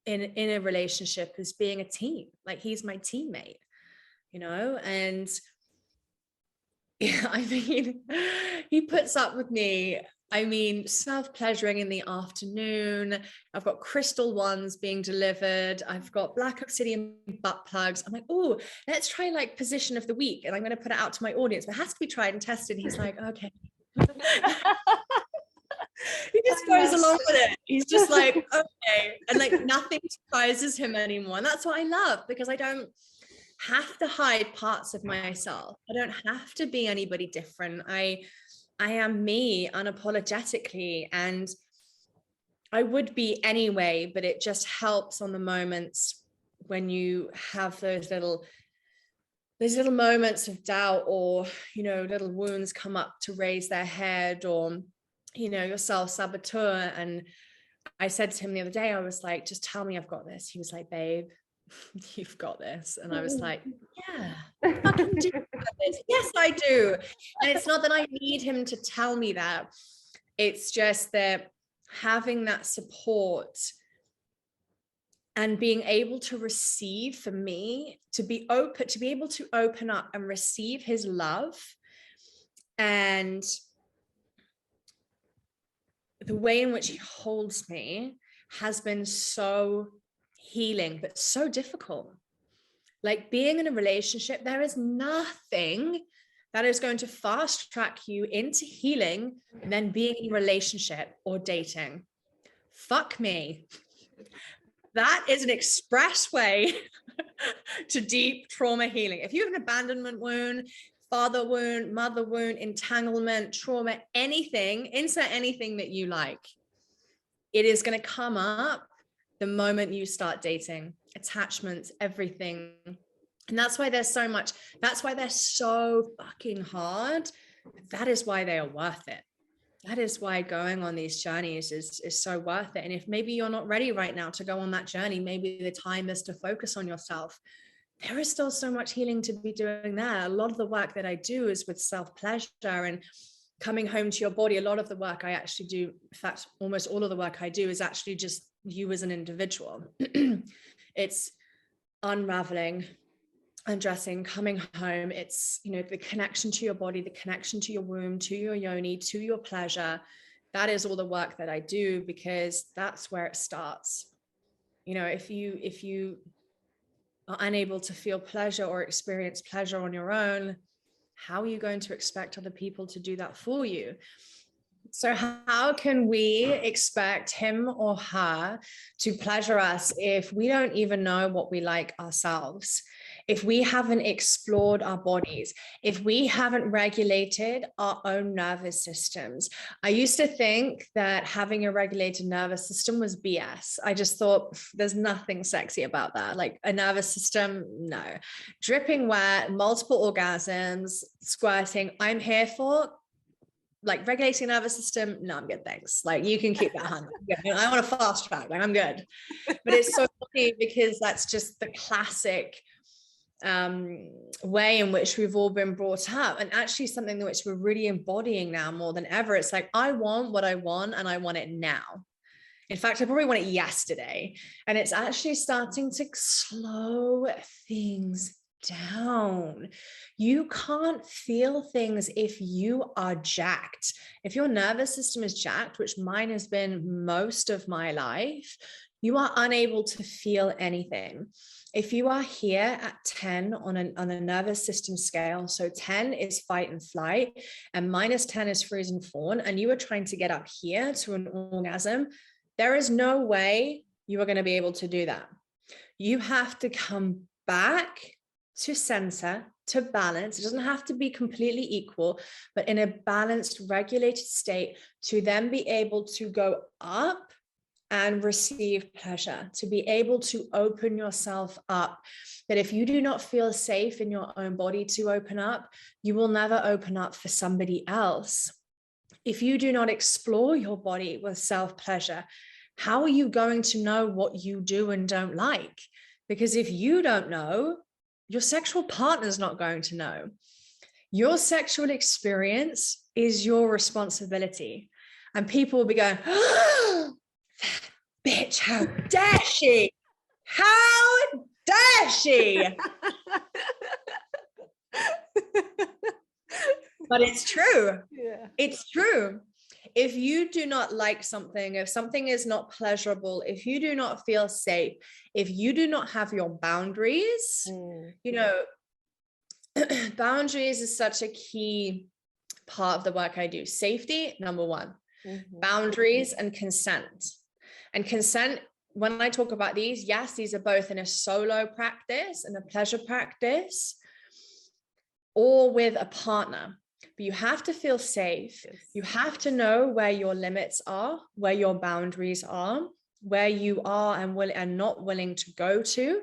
in a relationship, is being a team. Like he's my teammate, and yeah, I mean, he puts up with me. I mean, self-pleasuring in the afternoon. I've got crystal ones being delivered. I've got black obsidian butt plugs. I'm like, oh, let's try like position of the week. And I'm going to put it out to my audience, but it has to be tried and tested. He's like, okay. He just goes along with it. He's just like, okay. And like nothing surprises him anymore. And that's what I love, because I don't have to hide parts of myself. I don't have to be anybody different. I am me unapologetically, and I would be anyway, but it just helps on the moments when you have those little moments of doubt, or little wounds come up to raise their head, or your self-saboteur. And I said to him the other day, I was like, just tell me I've got this. He was like, babe, you've got this. And I was like, yeah, I fucking do have this. Yes, I do. And it's not that I need him to tell me that. It's just that having that support and being able to receive, for me, to be able to open up and receive his love, and the way in which he holds me has been so healing, but so difficult. Like being in a relationship, there is nothing that is going to fast track you into healing than being in a relationship or dating. Fuck me. That is an expressway to deep trauma healing. If you have an abandonment wound, father wound, mother wound, entanglement, trauma, anything, insert anything that you like, it is going to come up the moment you start dating. Attachments, everything. And that's why there's so much, that's why they're so fucking hard. That is why they are worth it. That is why going on these journeys is so worth it. And if maybe you're not ready right now to go on that journey, maybe the time is to focus on yourself. There is still so much healing to be doing there. A lot of the work that I do is with self-pleasure and coming home to your body. A lot of the work I actually do, in fact, almost all of the work I do is actually just you as an individual. It's unraveling, undressing, coming home. It's, the connection to your body, the connection to your womb, to your yoni, to your pleasure. That is all the work that I do, because that's where it starts. If you are unable to feel pleasure or experience pleasure on your own, how are you going to expect other people to do that for you? So how can we expect him or her to pleasure us if we don't even know what we like ourselves? if we haven't explored our bodies, if we haven't regulated our own nervous systems. I used to think that having a regulated nervous system was BS. I just thought there's nothing sexy about that. Like a nervous system, no. Dripping wet, multiple orgasms, squirting, I'm here for. Like regulating nervous system, no, I'm good, thanks. Like you can keep that 100. I want a fast track, like I'm good. But it's so funny because that's just the classic way in which we've all been brought up, and actually something which we're really embodying now more than ever. It's like, I want what I want and I want it now. In fact, I probably want it yesterday. And it's actually starting to slow things down. You can't feel things if you are jacked. If your nervous system is jacked, which mine has been most of my life, you are unable to feel anything. If you are here at 10 on a nervous system scale, so 10 is fight and flight and -10 is freeze and fawn, and you are trying to get up here to an orgasm, there is no way you are going to be able to do that. You have to come back to center, to balance. It doesn't have to be completely equal, but in a balanced, regulated state to then be able to go up and receive pleasure, to be able to open yourself up. That if you do not feel safe in your own body to open up, you will never open up for somebody else. If you do not explore your body with self-pleasure, how are you going to know what you do and don't like? Because if you don't know, your sexual partner's not going to know. Your sexual experience is your responsibility. And people will be going, oh, that bitch, how dare she? How dare she? But it's true. Yeah. It's true. If you do not like something, if something is not pleasurable, if you do not feel safe, if you do not have your boundaries, you know, boundaries is such a key part of the work I do. Safety, number one. Boundaries and consent. And consent, when I talk about these, yes, these are both in a solo practice and a pleasure practice, or with a partner. But you have to feel safe. Yes. You have to know where your limits are, where your boundaries are, where you are and not willing to go to.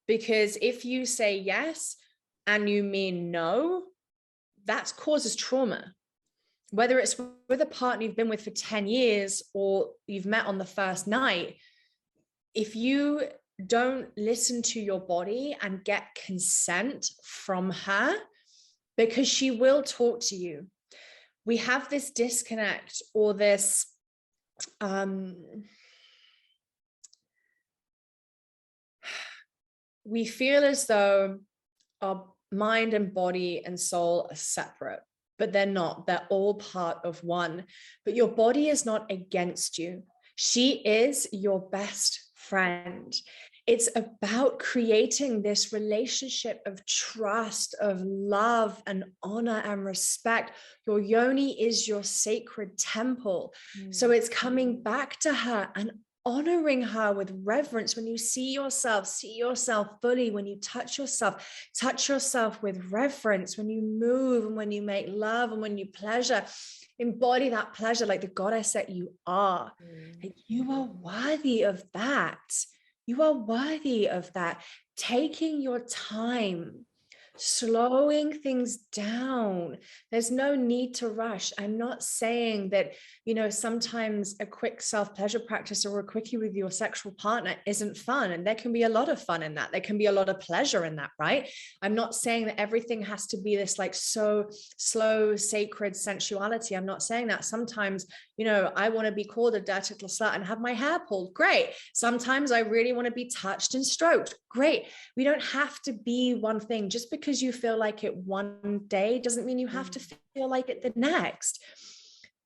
Because if you say yes and you mean no, that causes trauma. Whether it's with a partner you've been with for 10 years or you've met on the first night, if you don't listen to your body and get consent from her, because she will talk to you. We have this disconnect or this we feel as though our mind and body and soul are separate, but they're not. They're all part of one. But your body is not against you. She is your best friend. It's about creating this relationship of trust, of love and honor and respect. Your yoni is your sacred temple. So it's coming back to her and honoring her with reverence. When you see yourself fully. When you touch yourself with reverence. When you move and when you make love and when you pleasure, embody that pleasure like the goddess that you are. And you are worthy of that. You are worthy of that. Taking your time, slowing things down. There's no need to rush. I'm not saying that, you know, sometimes a quick self-pleasure practice or a quickie with your sexual partner isn't fun. And there can be a lot of fun in that. There can be a lot of pleasure in that, right? I'm not saying that everything has to be this like so slow, sacred sensuality. I'm not saying that. Sometimes, you know, I want to be called a dirty little slut and have my hair pulled. Great. Sometimes I really want to be touched and stroked. Great. We don't have to be one thing. Just because you feel like it one day doesn't mean you have to feel like it the next.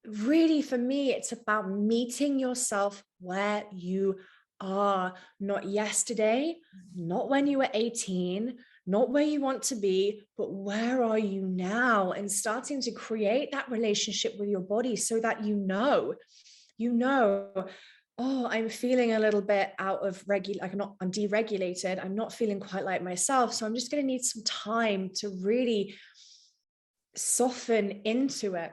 Really, for me, it's about meeting yourself where you are, not yesterday, not when you were 18, not where you want to be, but where are you now? And starting to create that relationship with your body so that you know oh, I'm feeling a little bit out of I'm deregulated. I'm not feeling quite like myself. So I'm just going to need some time to really soften into it.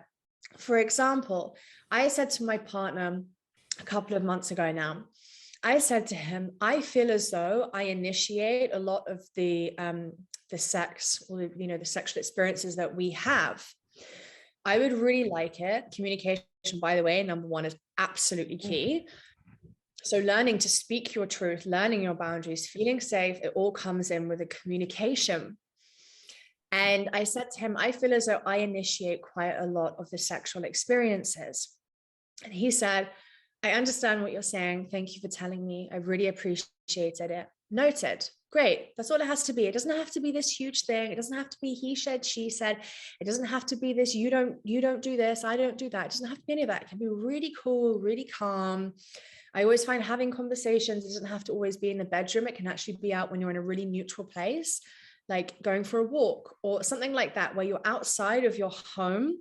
For example, I said to my partner a couple of months ago now, I said to him, I feel as though I initiate a lot of the sex, or the sexual experiences that we have. I would really like it. Communication, by the way, number one, is absolutely key. So learning to speak your truth, learning your boundaries, feeling safe, it all comes in with a communication. And I said to him, I feel as though I initiate quite a lot of the sexual experiences. And he said, I understand what you're saying. Thank you for telling me. I really appreciated it. Noted. Great. That's all it has to be. It doesn't have to be this huge thing. It doesn't have to be he said, she said. It doesn't have to be this, you don't do this, I don't do that. It doesn't have to be any of that. It can be really cool, really calm. I always find having conversations, it doesn't have to always be in the bedroom. It can actually be out when you're in a really neutral place, like going for a walk or something like that, where you're outside of your home,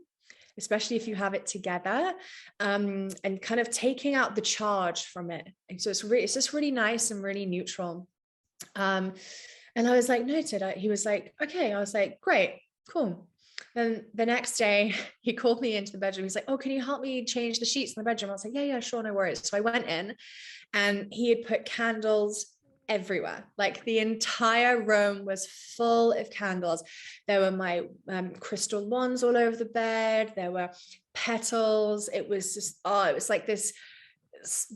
especially if you have it together, and kind of taking out the charge from it. And so it's just really nice and really neutral. And I was like, noted. He was like, okay. I was like, great, cool. Then the next day he called me into the bedroom. He's like, oh, can you help me change the sheets in the bedroom? I was like, yeah, sure, no worries. So I went in and he had put candles everywhere. Like the entire room was full of candles. There were my crystal wands all over the bed. There were petals. It was just, it was like this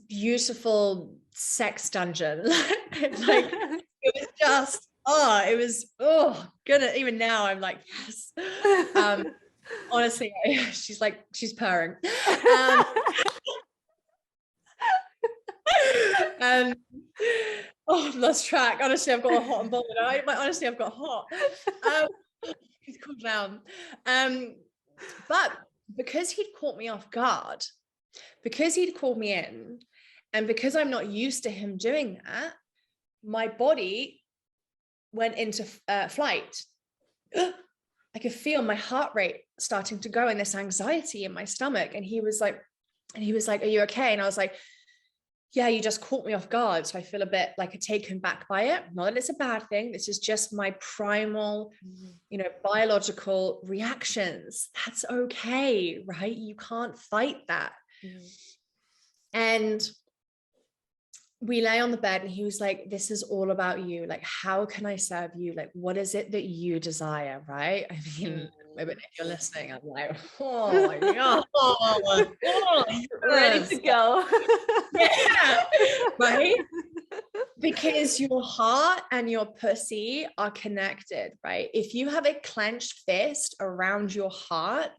beautiful sex dungeon. Like it was just, goodness. Even now I'm like, yes. Honestly, she's purring. I've lost track. Honestly, I've got a hot and bothered. Honestly, I've got hot. Cool down. But because he'd caught me off guard, because he'd called me in, and because I'm not used to him doing that, my body went into flight. I could feel my heart rate starting to go and this anxiety in my stomach. And he was like, are you okay? And I was like, yeah, you just caught me off guard. So I feel a bit like taken back by it. Not that it's a bad thing. This is just my primal, biological reactions. That's okay, right? You can't fight that. And we lay on the bed and he was like, this is all about you. Like, how can I serve you? Like, what is it that you desire? Right. I mean, maybe if you're listening, I'm like, oh my God, ready to go. Yeah. Right. Because your heart and your pussy are connected, right? If you have a clenched fist around your heart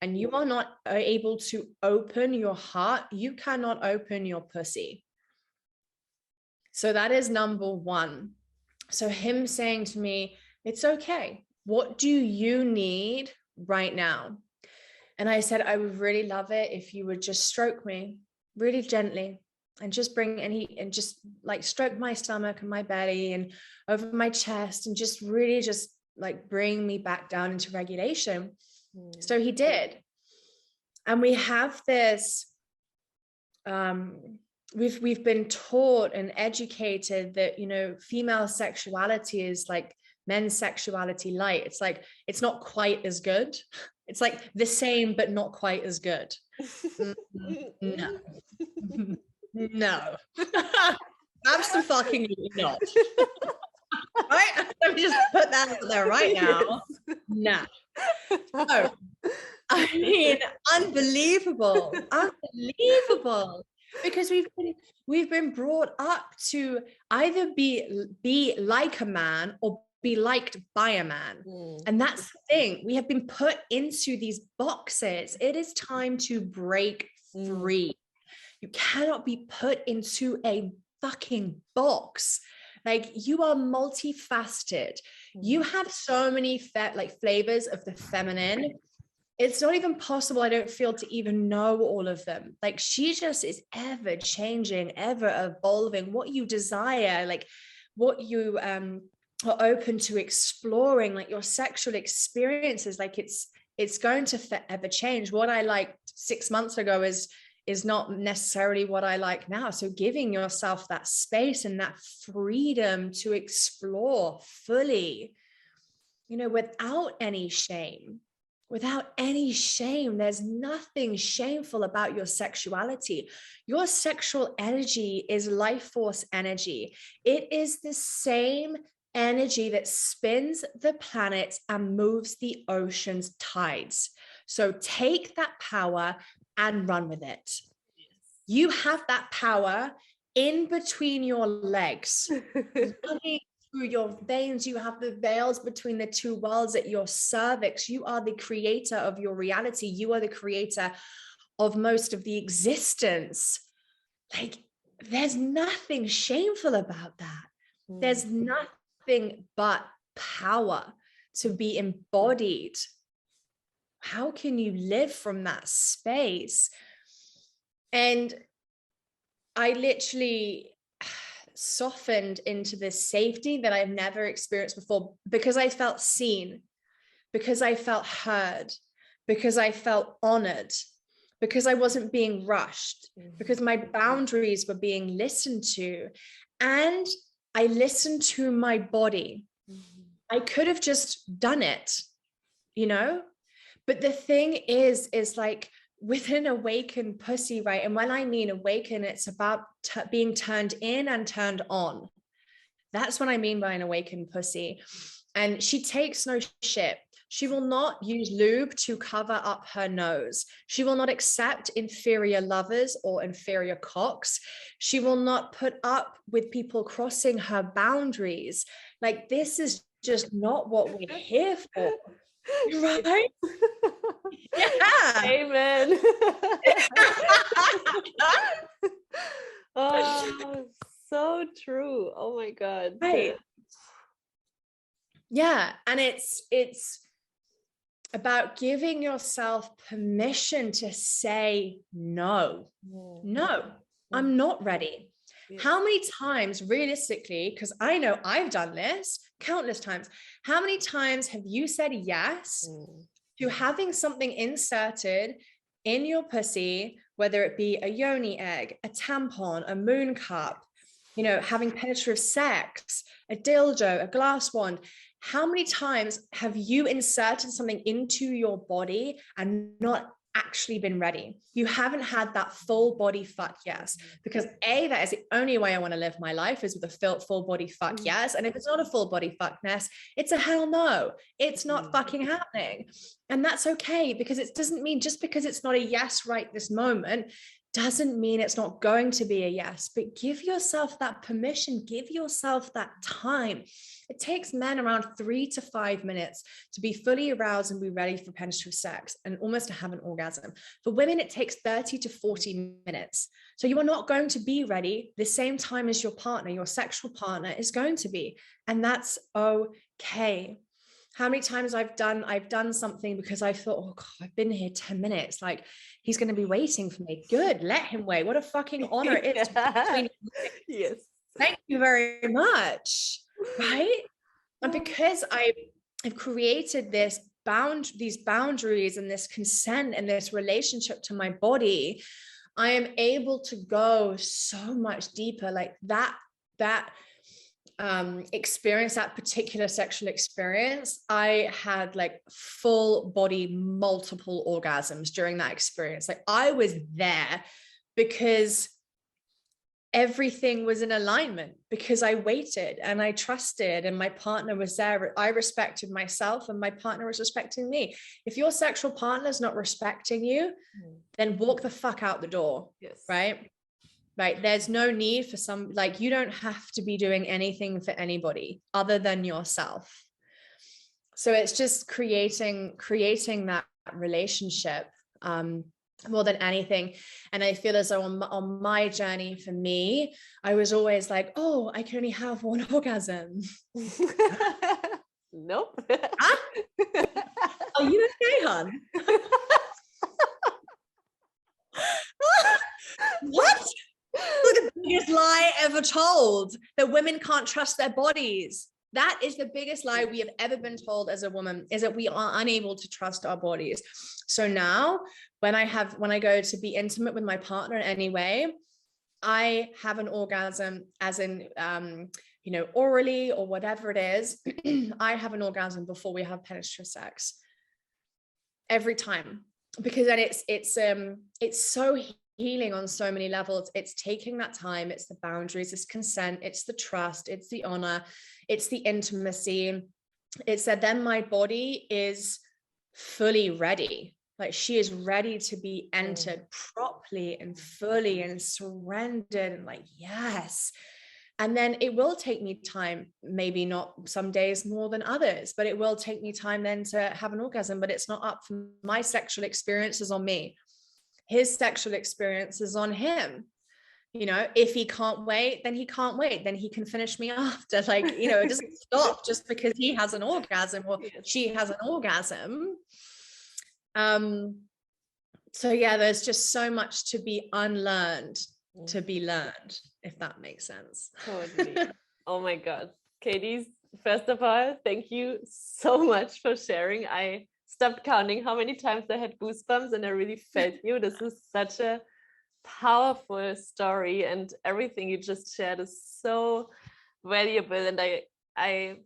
and you are not able to open your heart, you cannot open your pussy. So that is number one. So him saying to me, it's okay. What do you need right now? And I said, I would really love it if you would just stroke me really gently and just just like stroke my stomach and my belly and over my chest and just really just like bring me back down into regulation. So he did. And we have this, we've been taught and educated that, female sexuality is like men's sexuality light. It's like, it's not quite as good. It's like the same, but not quite as good. No. Absolutely not. Right? Let me just put that out there right now. No. So, I mean, unbelievable. Because we've been brought up to either be like a man or be liked by a man. And that's the thing. We have been put into these boxes. It is time to break free. You cannot be put into a fucking box. Like, you are multifaceted. You have so many flavors of the feminine. It's not even possible, I don't feel, to even know all of them. Like, she just is ever changing, ever evolving. What you desire, like what you are open to exploring, like your sexual experiences, like it's going to forever change. What I liked 6 months ago is is not necessarily what I like now. So giving yourself that space and that freedom to explore fully, you know, without any shame. Without any shame. There's nothing shameful about your sexuality. Your sexual energy is life force energy. It is the same energy that spins the planets and moves the ocean's tides. So take that power and run with it. You have that power in between your legs, running through your veins. You have the veils between the two worlds at your cervix. You are the creator of your reality. You are the creator of most of the existence. Like, there's nothing shameful about that. There's nothing but power to be embodied. How can you live from that space? And I literally softened into this safety that I've never experienced before, because I felt seen, because I felt heard, because I felt honored, because I wasn't being rushed, because my boundaries were being listened to, and I listened to my body. I could have just done it, you know? But the thing is like, with an awakened pussy, right? And when I mean awaken, it's about being turned in and turned on. That's what I mean by an awakened pussy. And she takes no shit. She will not use lube to cover up her nose. She will not accept inferior lovers or inferior cocks. She will not put up with people crossing her boundaries. Like, this is just not what we're here for. Right? Yeah. Amen. Oh, so true. Oh my God. Right. Yeah. And it's about giving yourself permission to say no. No, I'm not ready. How many times, realistically, because I know I've done this countless times, how many times have you said yes to having something inserted in your pussy, whether it be a yoni egg, a tampon, a moon cup, you know, having penetrative sex, a dildo, a glass wand? How many times have you inserted something into your body and not actually been ready? You haven't had that full body fuck yes, because that is the only way I want to live my life, is with a full body fuck yes. And if it's not a full body fuck yes, it's a hell no. It's not fucking happening. And that's okay, because it doesn't mean, just because it's not a yes right this moment doesn't mean it's not going to be a yes. But give yourself that permission, give yourself that time. It takes men around 3 to 5 minutes to be fully aroused and be ready for penetrative sex and almost to have an orgasm. For women, it takes 30 to 40 minutes. So you are not going to be ready the same time as your partner, your sexual partner is going to be. And that's okay. How many times I've done something because I thought, oh God, I've been here 10 minutes. Like, he's going to be waiting for me. Good. Let him wait. What a fucking honor it is. Yes. Thank you very much. Right. And because I've created these boundaries and this consent and this relationship to my body, I am able to go so much deeper. Like that experience, that particular sexual experience, I had like full body multiple orgasms during that experience. Like, I was there because everything was in alignment, because I waited and I trusted and my partner was there. I respected myself and my partner was respecting me. If your sexual partner is not respecting you, then walk the fuck out the door. Yes. Right. There's no need for like, you don't have to be doing anything for anybody other than yourself. So it's just creating that relationship more than anything. And I feel as though on my journey, for me, I was always like, oh, I can only have one orgasm. Nope. Huh? Are you okay, hon? What? The biggest lie ever told, that women can't trust their bodies. That is the biggest lie we have ever been told as a woman, is that we are unable to trust our bodies. So now when I go to be intimate with my partner in any way, I have an orgasm, as in, orally or whatever it is. I have an orgasm before we have penetrative sex every time, because then it's so healing on so many levels. It's taking that time, it's the boundaries, it's consent, it's the trust, it's the honor, it's the intimacy. It's that then my body is fully ready. Like, she is ready to be entered properly and fully and surrendered and like, yes. And then it will take me time, maybe not some days more than others, but it will take me time then to have an orgasm. But it's not up for my sexual experiences on me. His sexual experience is on him. If he can't wait, then he can't wait. Then he can finish me after. Like, it doesn't stop just because he has an orgasm or she has an orgasm. So yeah, there's just so much to be unlearned, to be learned, if that makes sense. Totally. Oh my God. Katie, first of all, thank you so much for sharing. I stopped counting how many times I had goosebumps, and I really felt you. This is such a powerful story, and everything you just shared is so valuable. And I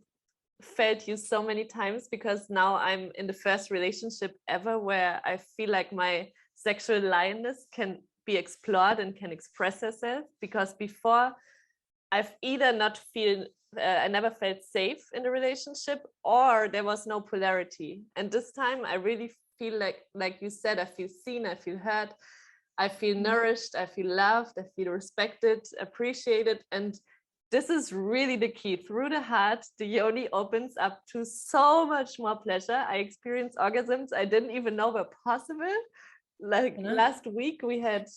felt you so many times, because now I'm in the first relationship ever where I feel like my sexual lioness can be explored and can express herself, because before I've either I never felt safe in the relationship, or there was no polarity. And this time I really feel like you said, I feel seen, I feel heard, I feel nourished, I feel loved, I feel respected, appreciated. And this is really the key. Through the heart, the yoni opens up to so much more pleasure. I experience orgasms I didn't even know were possible. Like last week, we had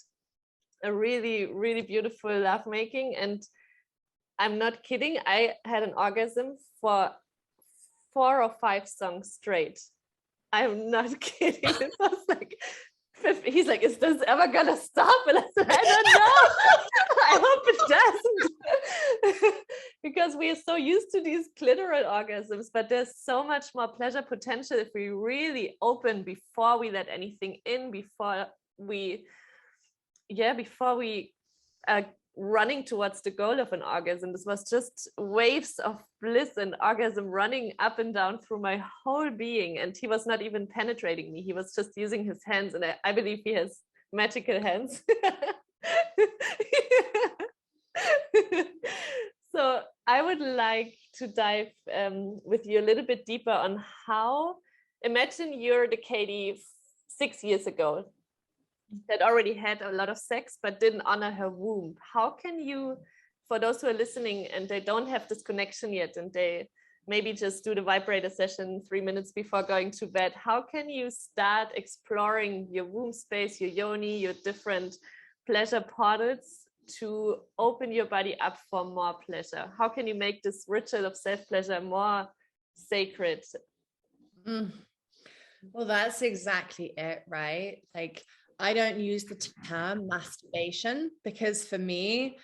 a really, really beautiful lovemaking, and I'm not kidding. I had an orgasm for 4 or 5 songs straight. I'm not kidding. It was like, he's like, is this ever gonna stop? And I said, I don't know. I hope it doesn't. Because we are so used to these clitoral orgasms, but there's so much more pleasure potential if we really open before we let anything in, before we are running towards the goal of an orgasm. This was just waves of bliss and orgasm running up and down through my whole being. And he was not even penetrating me. He was just using his hands. And I believe he has magical hands. So I would like to dive with you a little bit deeper on how, imagine you're the Katie 6 years ago that already had a lot of sex but didn't honor her womb. How can you, for those who are listening and they don't have this connection yet, and they maybe just do the vibrator session 3 minutes before going to bed, how can you start exploring your womb space, your yoni, your different pleasure portals to open your body up for more pleasure? How can you make this ritual of self-pleasure more sacred? Well, that's exactly it, right? Like, I don't use the term masturbation, because for me,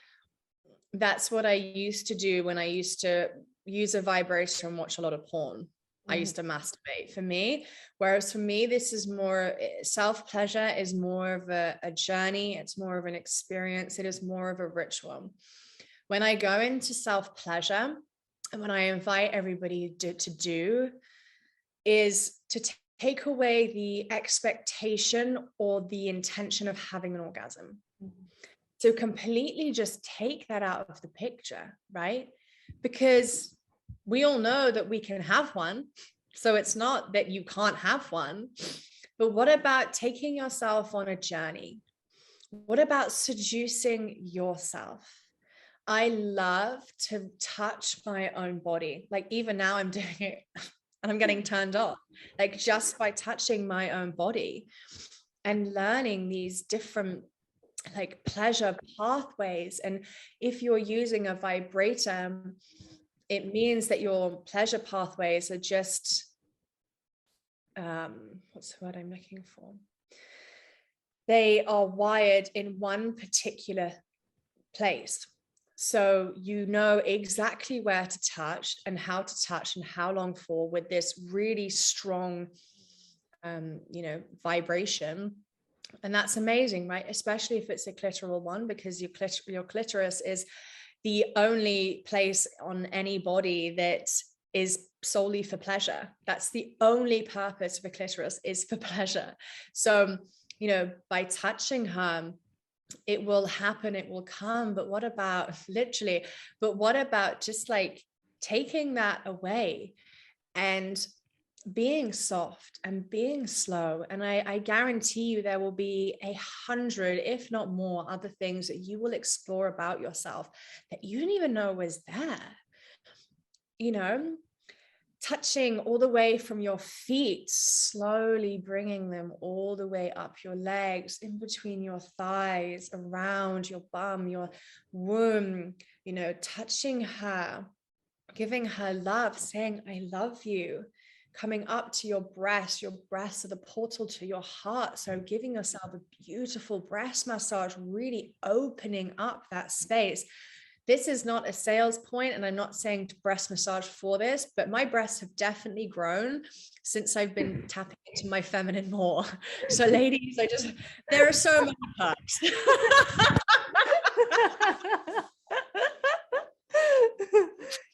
that's what I used to do when I used to use a vibrator and watch a lot of porn. I used to masturbate for me. Whereas for me, this is more, self-pleasure is more of a journey. It's more of an experience. It is more of a ritual. When I go into self-pleasure, and when I invite everybody to do, is to take away the expectation or the intention of having an orgasm. So completely just take that out of the picture, right? Because we all know that we can have one. So it's not that you can't have one. But what about taking yourself on a journey? What about seducing yourself? I love to touch my own body. Like, even now I'm doing it and I'm getting turned on, like, just by touching my own body and learning these different like pleasure pathways. And if you're using a vibrator, it means that your pleasure pathways are just what's the word I'm looking for? They are wired in one particular place. So you know exactly where to touch and how long for, with this really strong, vibration. And that's amazing, right? Especially if it's a clitoral one, because your clitoris is the only place on any body that is solely for pleasure. That's the only purpose of a clitoris, is for pleasure. So, by touching her, it will happen, it will come. But what about just like taking that away and being soft and being slow? And I guarantee you there will be 100, if not more, other things that you will explore about yourself that you didn't even know was there. Touching all the way from your feet, slowly bringing them all the way up your legs, in between your thighs, around your bum, your womb, touching her, giving her love, saying, I love you, coming up to your breasts are the portal to your heart. So giving yourself a beautiful breast massage, really opening up that space. This is not a sales point, and I'm not saying to breast massage for this, but my breasts have definitely grown since I've been tapping into my feminine more. So ladies, there are so many perks.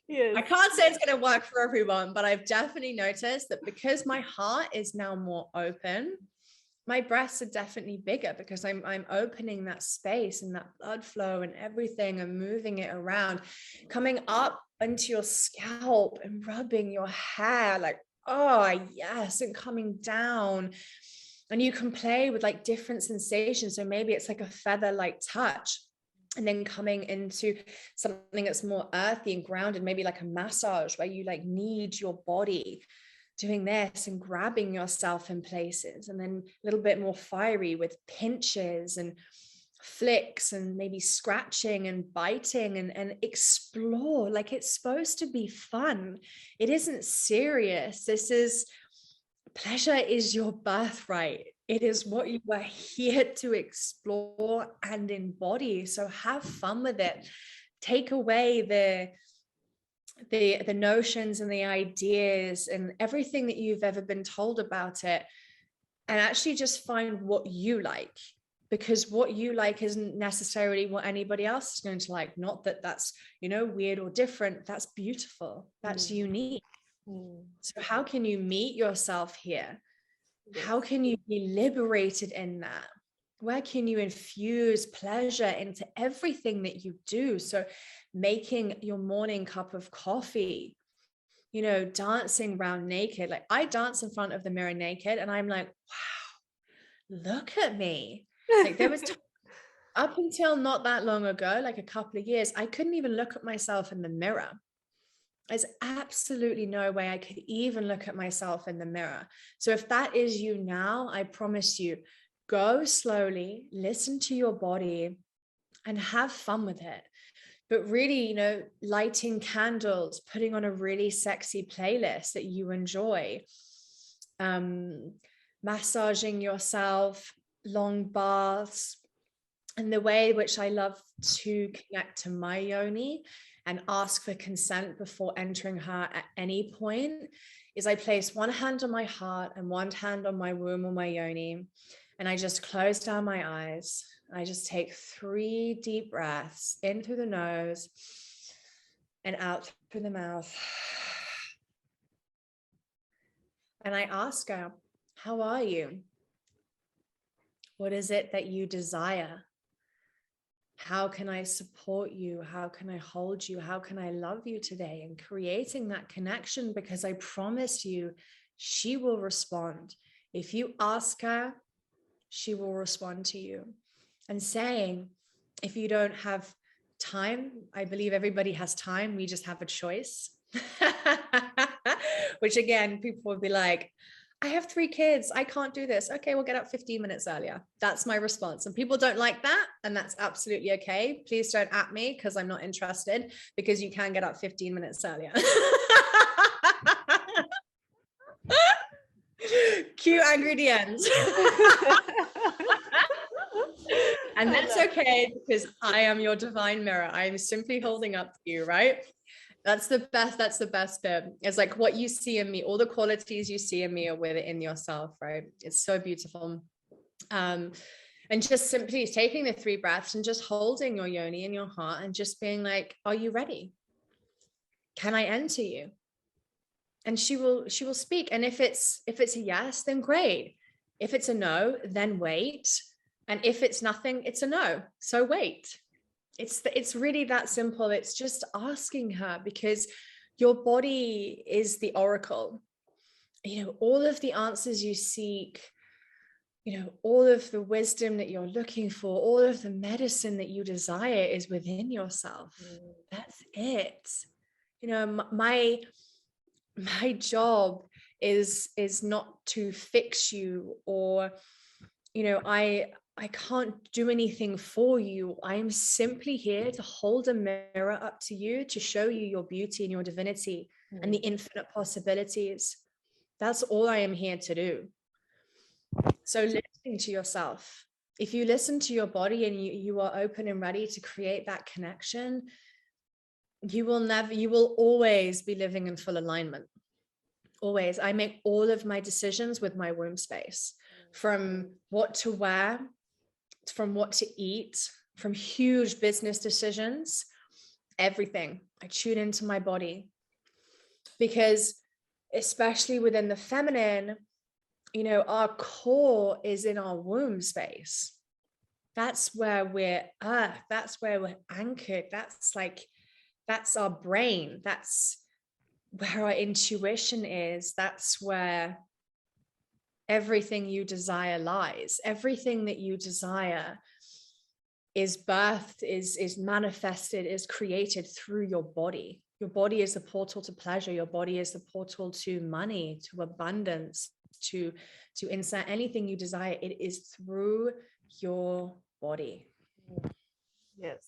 Yes. I can't say it's going to work for everyone, but I've definitely noticed that because my heart is now more open, my breasts are definitely bigger, because I'm opening that space and that blood flow and everything, and moving it around, coming up into your scalp and rubbing your hair, like, oh yes, and coming down. And you can play with like different sensations. So maybe it's like a feather like touch, and then coming into something that's more earthy and grounded, maybe like a massage where you like knead your body, doing this and grabbing yourself in places. And then a little bit more fiery with pinches and flicks, and maybe scratching and biting, and explore. Like, it's supposed to be fun. It isn't serious. Pleasure is your birthright. It is what you are here to explore and embody. So have fun with it. Take away the notions and the ideas and everything that you've ever been told about it, and actually just find what you like, because what you like isn't necessarily what anybody else is going to like. Not that that's weird or different. That's beautiful. That's unique. So how can you meet yourself here? How can you be liberated in that? Where can you infuse pleasure into everything that you do? So making your morning cup of coffee, dancing around naked. Like, I dance in front of the mirror naked, and I'm like, wow, look at me. Like, there was up until not that long ago, like a couple of years, I couldn't even look at myself in the mirror. There's absolutely no way I could even look at myself in the mirror. So if that is you now, I promise you, go slowly, listen to your body, and have fun with it. But really, lighting candles, putting on a really sexy playlist that you enjoy, massaging yourself, long baths. And the way which I love to connect to my yoni and ask for consent before entering her at any point is I place one hand on my heart and one hand on my womb or my yoni. And I just close down my eyes. I just take 3 deep breaths in through the nose and out through the mouth. And I ask her, how are you? What is it that you desire? How can I support you? How can I hold you? How can I love you today? And creating that connection, because I promise you, she will respond. If you ask her, she will respond to you. And saying, if you don't have time, I believe everybody has time. We just have a choice. Which again, people will be like, I have 3 kids. I can't do this. Okay, we'll get up 15 minutes earlier. That's my response. And people don't like that. And that's absolutely okay. Please don't at me, because I'm not interested, because you can get up 15 minutes earlier. Cute angry DMs. And that's okay, because I am your divine mirror. I am simply holding up to you, right? That's the best bit. It's like what you see in me, all the qualities you see in me are within yourself, right? It's so beautiful. And just simply taking the 3 breaths and just holding your yoni in your heart and just being like, are you ready? Can I enter you? And she will speak. And if it's a yes, then great. If it's a no, then wait. And if it's nothing, it's a no. So wait. It's really that simple. It's just asking her, because your body is the oracle. You know, all of the answers you seek, you know, all of the wisdom that you're looking for, all of the medicine that you desire is within yourself. That's it. You know, my job is not to fix you, or, you know, I can't do anything for you. I am simply here to hold a mirror up to you, to show you your beauty and your divinity and the infinite possibilities. That's all I am here to do. So listening to yourself, if you listen to your body and you are open and ready to create that connection, you will always be living in full alignment. Always. I make all of my decisions with my womb space, from what to wear, from what to eat, from huge business decisions, everything. I tune into my body, because especially within the feminine, you know, our core is in our womb space. That's where we're earth. That's where we're anchored. That's our brain. That's where our intuition is. That's where everything you desire lies. Everything that you desire is birthed, is manifested, is created through your body. Your body is the portal to pleasure. Your body is the portal to money, to abundance, to insert anything you desire. It is through your body. Yes,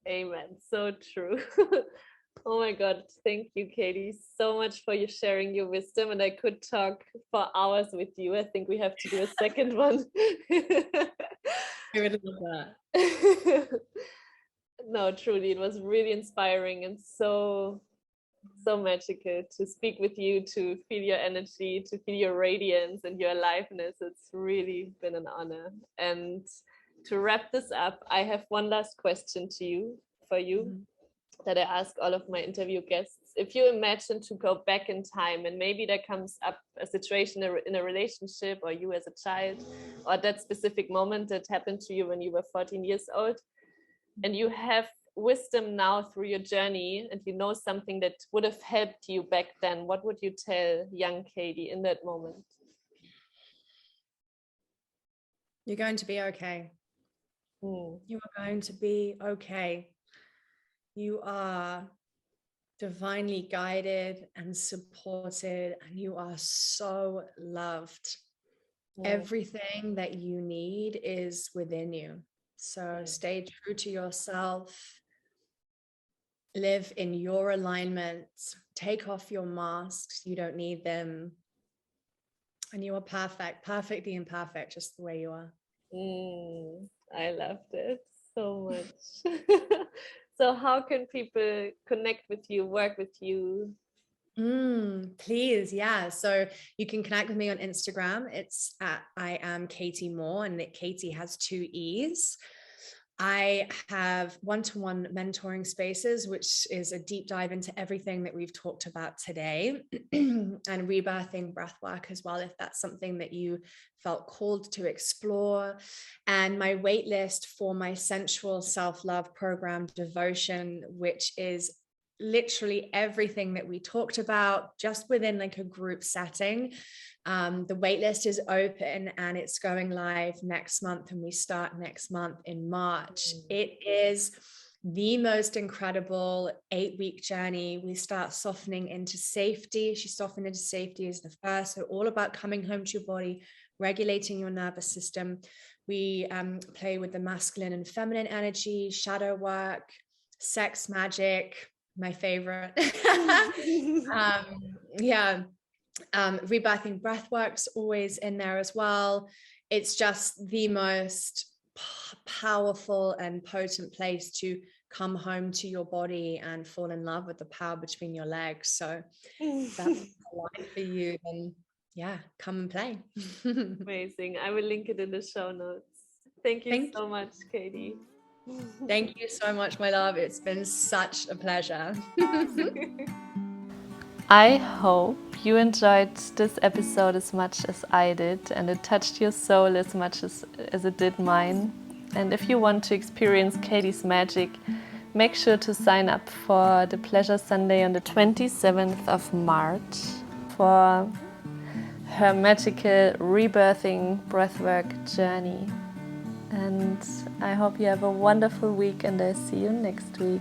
amen. So true. Oh my God, thank you, Katie, so much for you sharing your wisdom. And I could talk for hours with you. I think we have to do a second one. I would love that. No, truly, it was really inspiring and so magical to speak with you, to feel your energy, to feel your radiance and your aliveness. It's really been an honor. And to wrap this up, I have one last question for you. That I ask all of my interview guests. If you imagine to go back in time, and maybe there comes up a situation in a relationship, or you as a child, or that specific moment that happened to you when you were 14 years old, and you have wisdom now through your journey, and you know something that would have helped you back then, what would you tell young Katie in that moment? You're going to be okay. You are going to be okay. You are divinely guided and supported, and you are so loved. Everything that you need is within you. So stay true to yourself. Live in your alignment. Take off your masks. You don't need them. And you are perfect, perfectly imperfect, just the way you are. I loved it so much. So how can people connect with you, work with you? Please, yeah. So you can connect with me on Instagram. It's at I am Katie Moore, and Katie has 2 E's. I have one-to-one mentoring spaces, which is a deep dive into everything that we've talked about today, and rebirthing breathwork as well, if that's something that you felt called to explore. And my wait list for my sensual self-love program, Devotion, which is literally everything that we talked about, just within like a group setting. The waitlist is open and it's going live next month, and we start next month in March. It is the most incredible 8-week journey. We start softening into safety. She softened into safety is the first. So all about coming home to your body, regulating your nervous system. We play with the masculine and feminine energy, shadow work, sex magic, my favorite. Rebirthing Breathwork's always in there as well. It's just the most powerful and potent place to come home to your body and fall in love with the power between your legs. So if that's aligned for you, then yeah, come and play. Amazing. I will link it in the show notes. Thank you so much, Katie. Thank you so much, my love. It's been such a pleasure. I hope you enjoyed this episode as much as I did, and it touched your soul as much as it did mine. And if you want to experience Katie's magic, make sure to sign up for the Pleasure Sunday on the 27th of March for her magical rebirthing breathwork journey. And I hope you have a wonderful week, and I see you next week.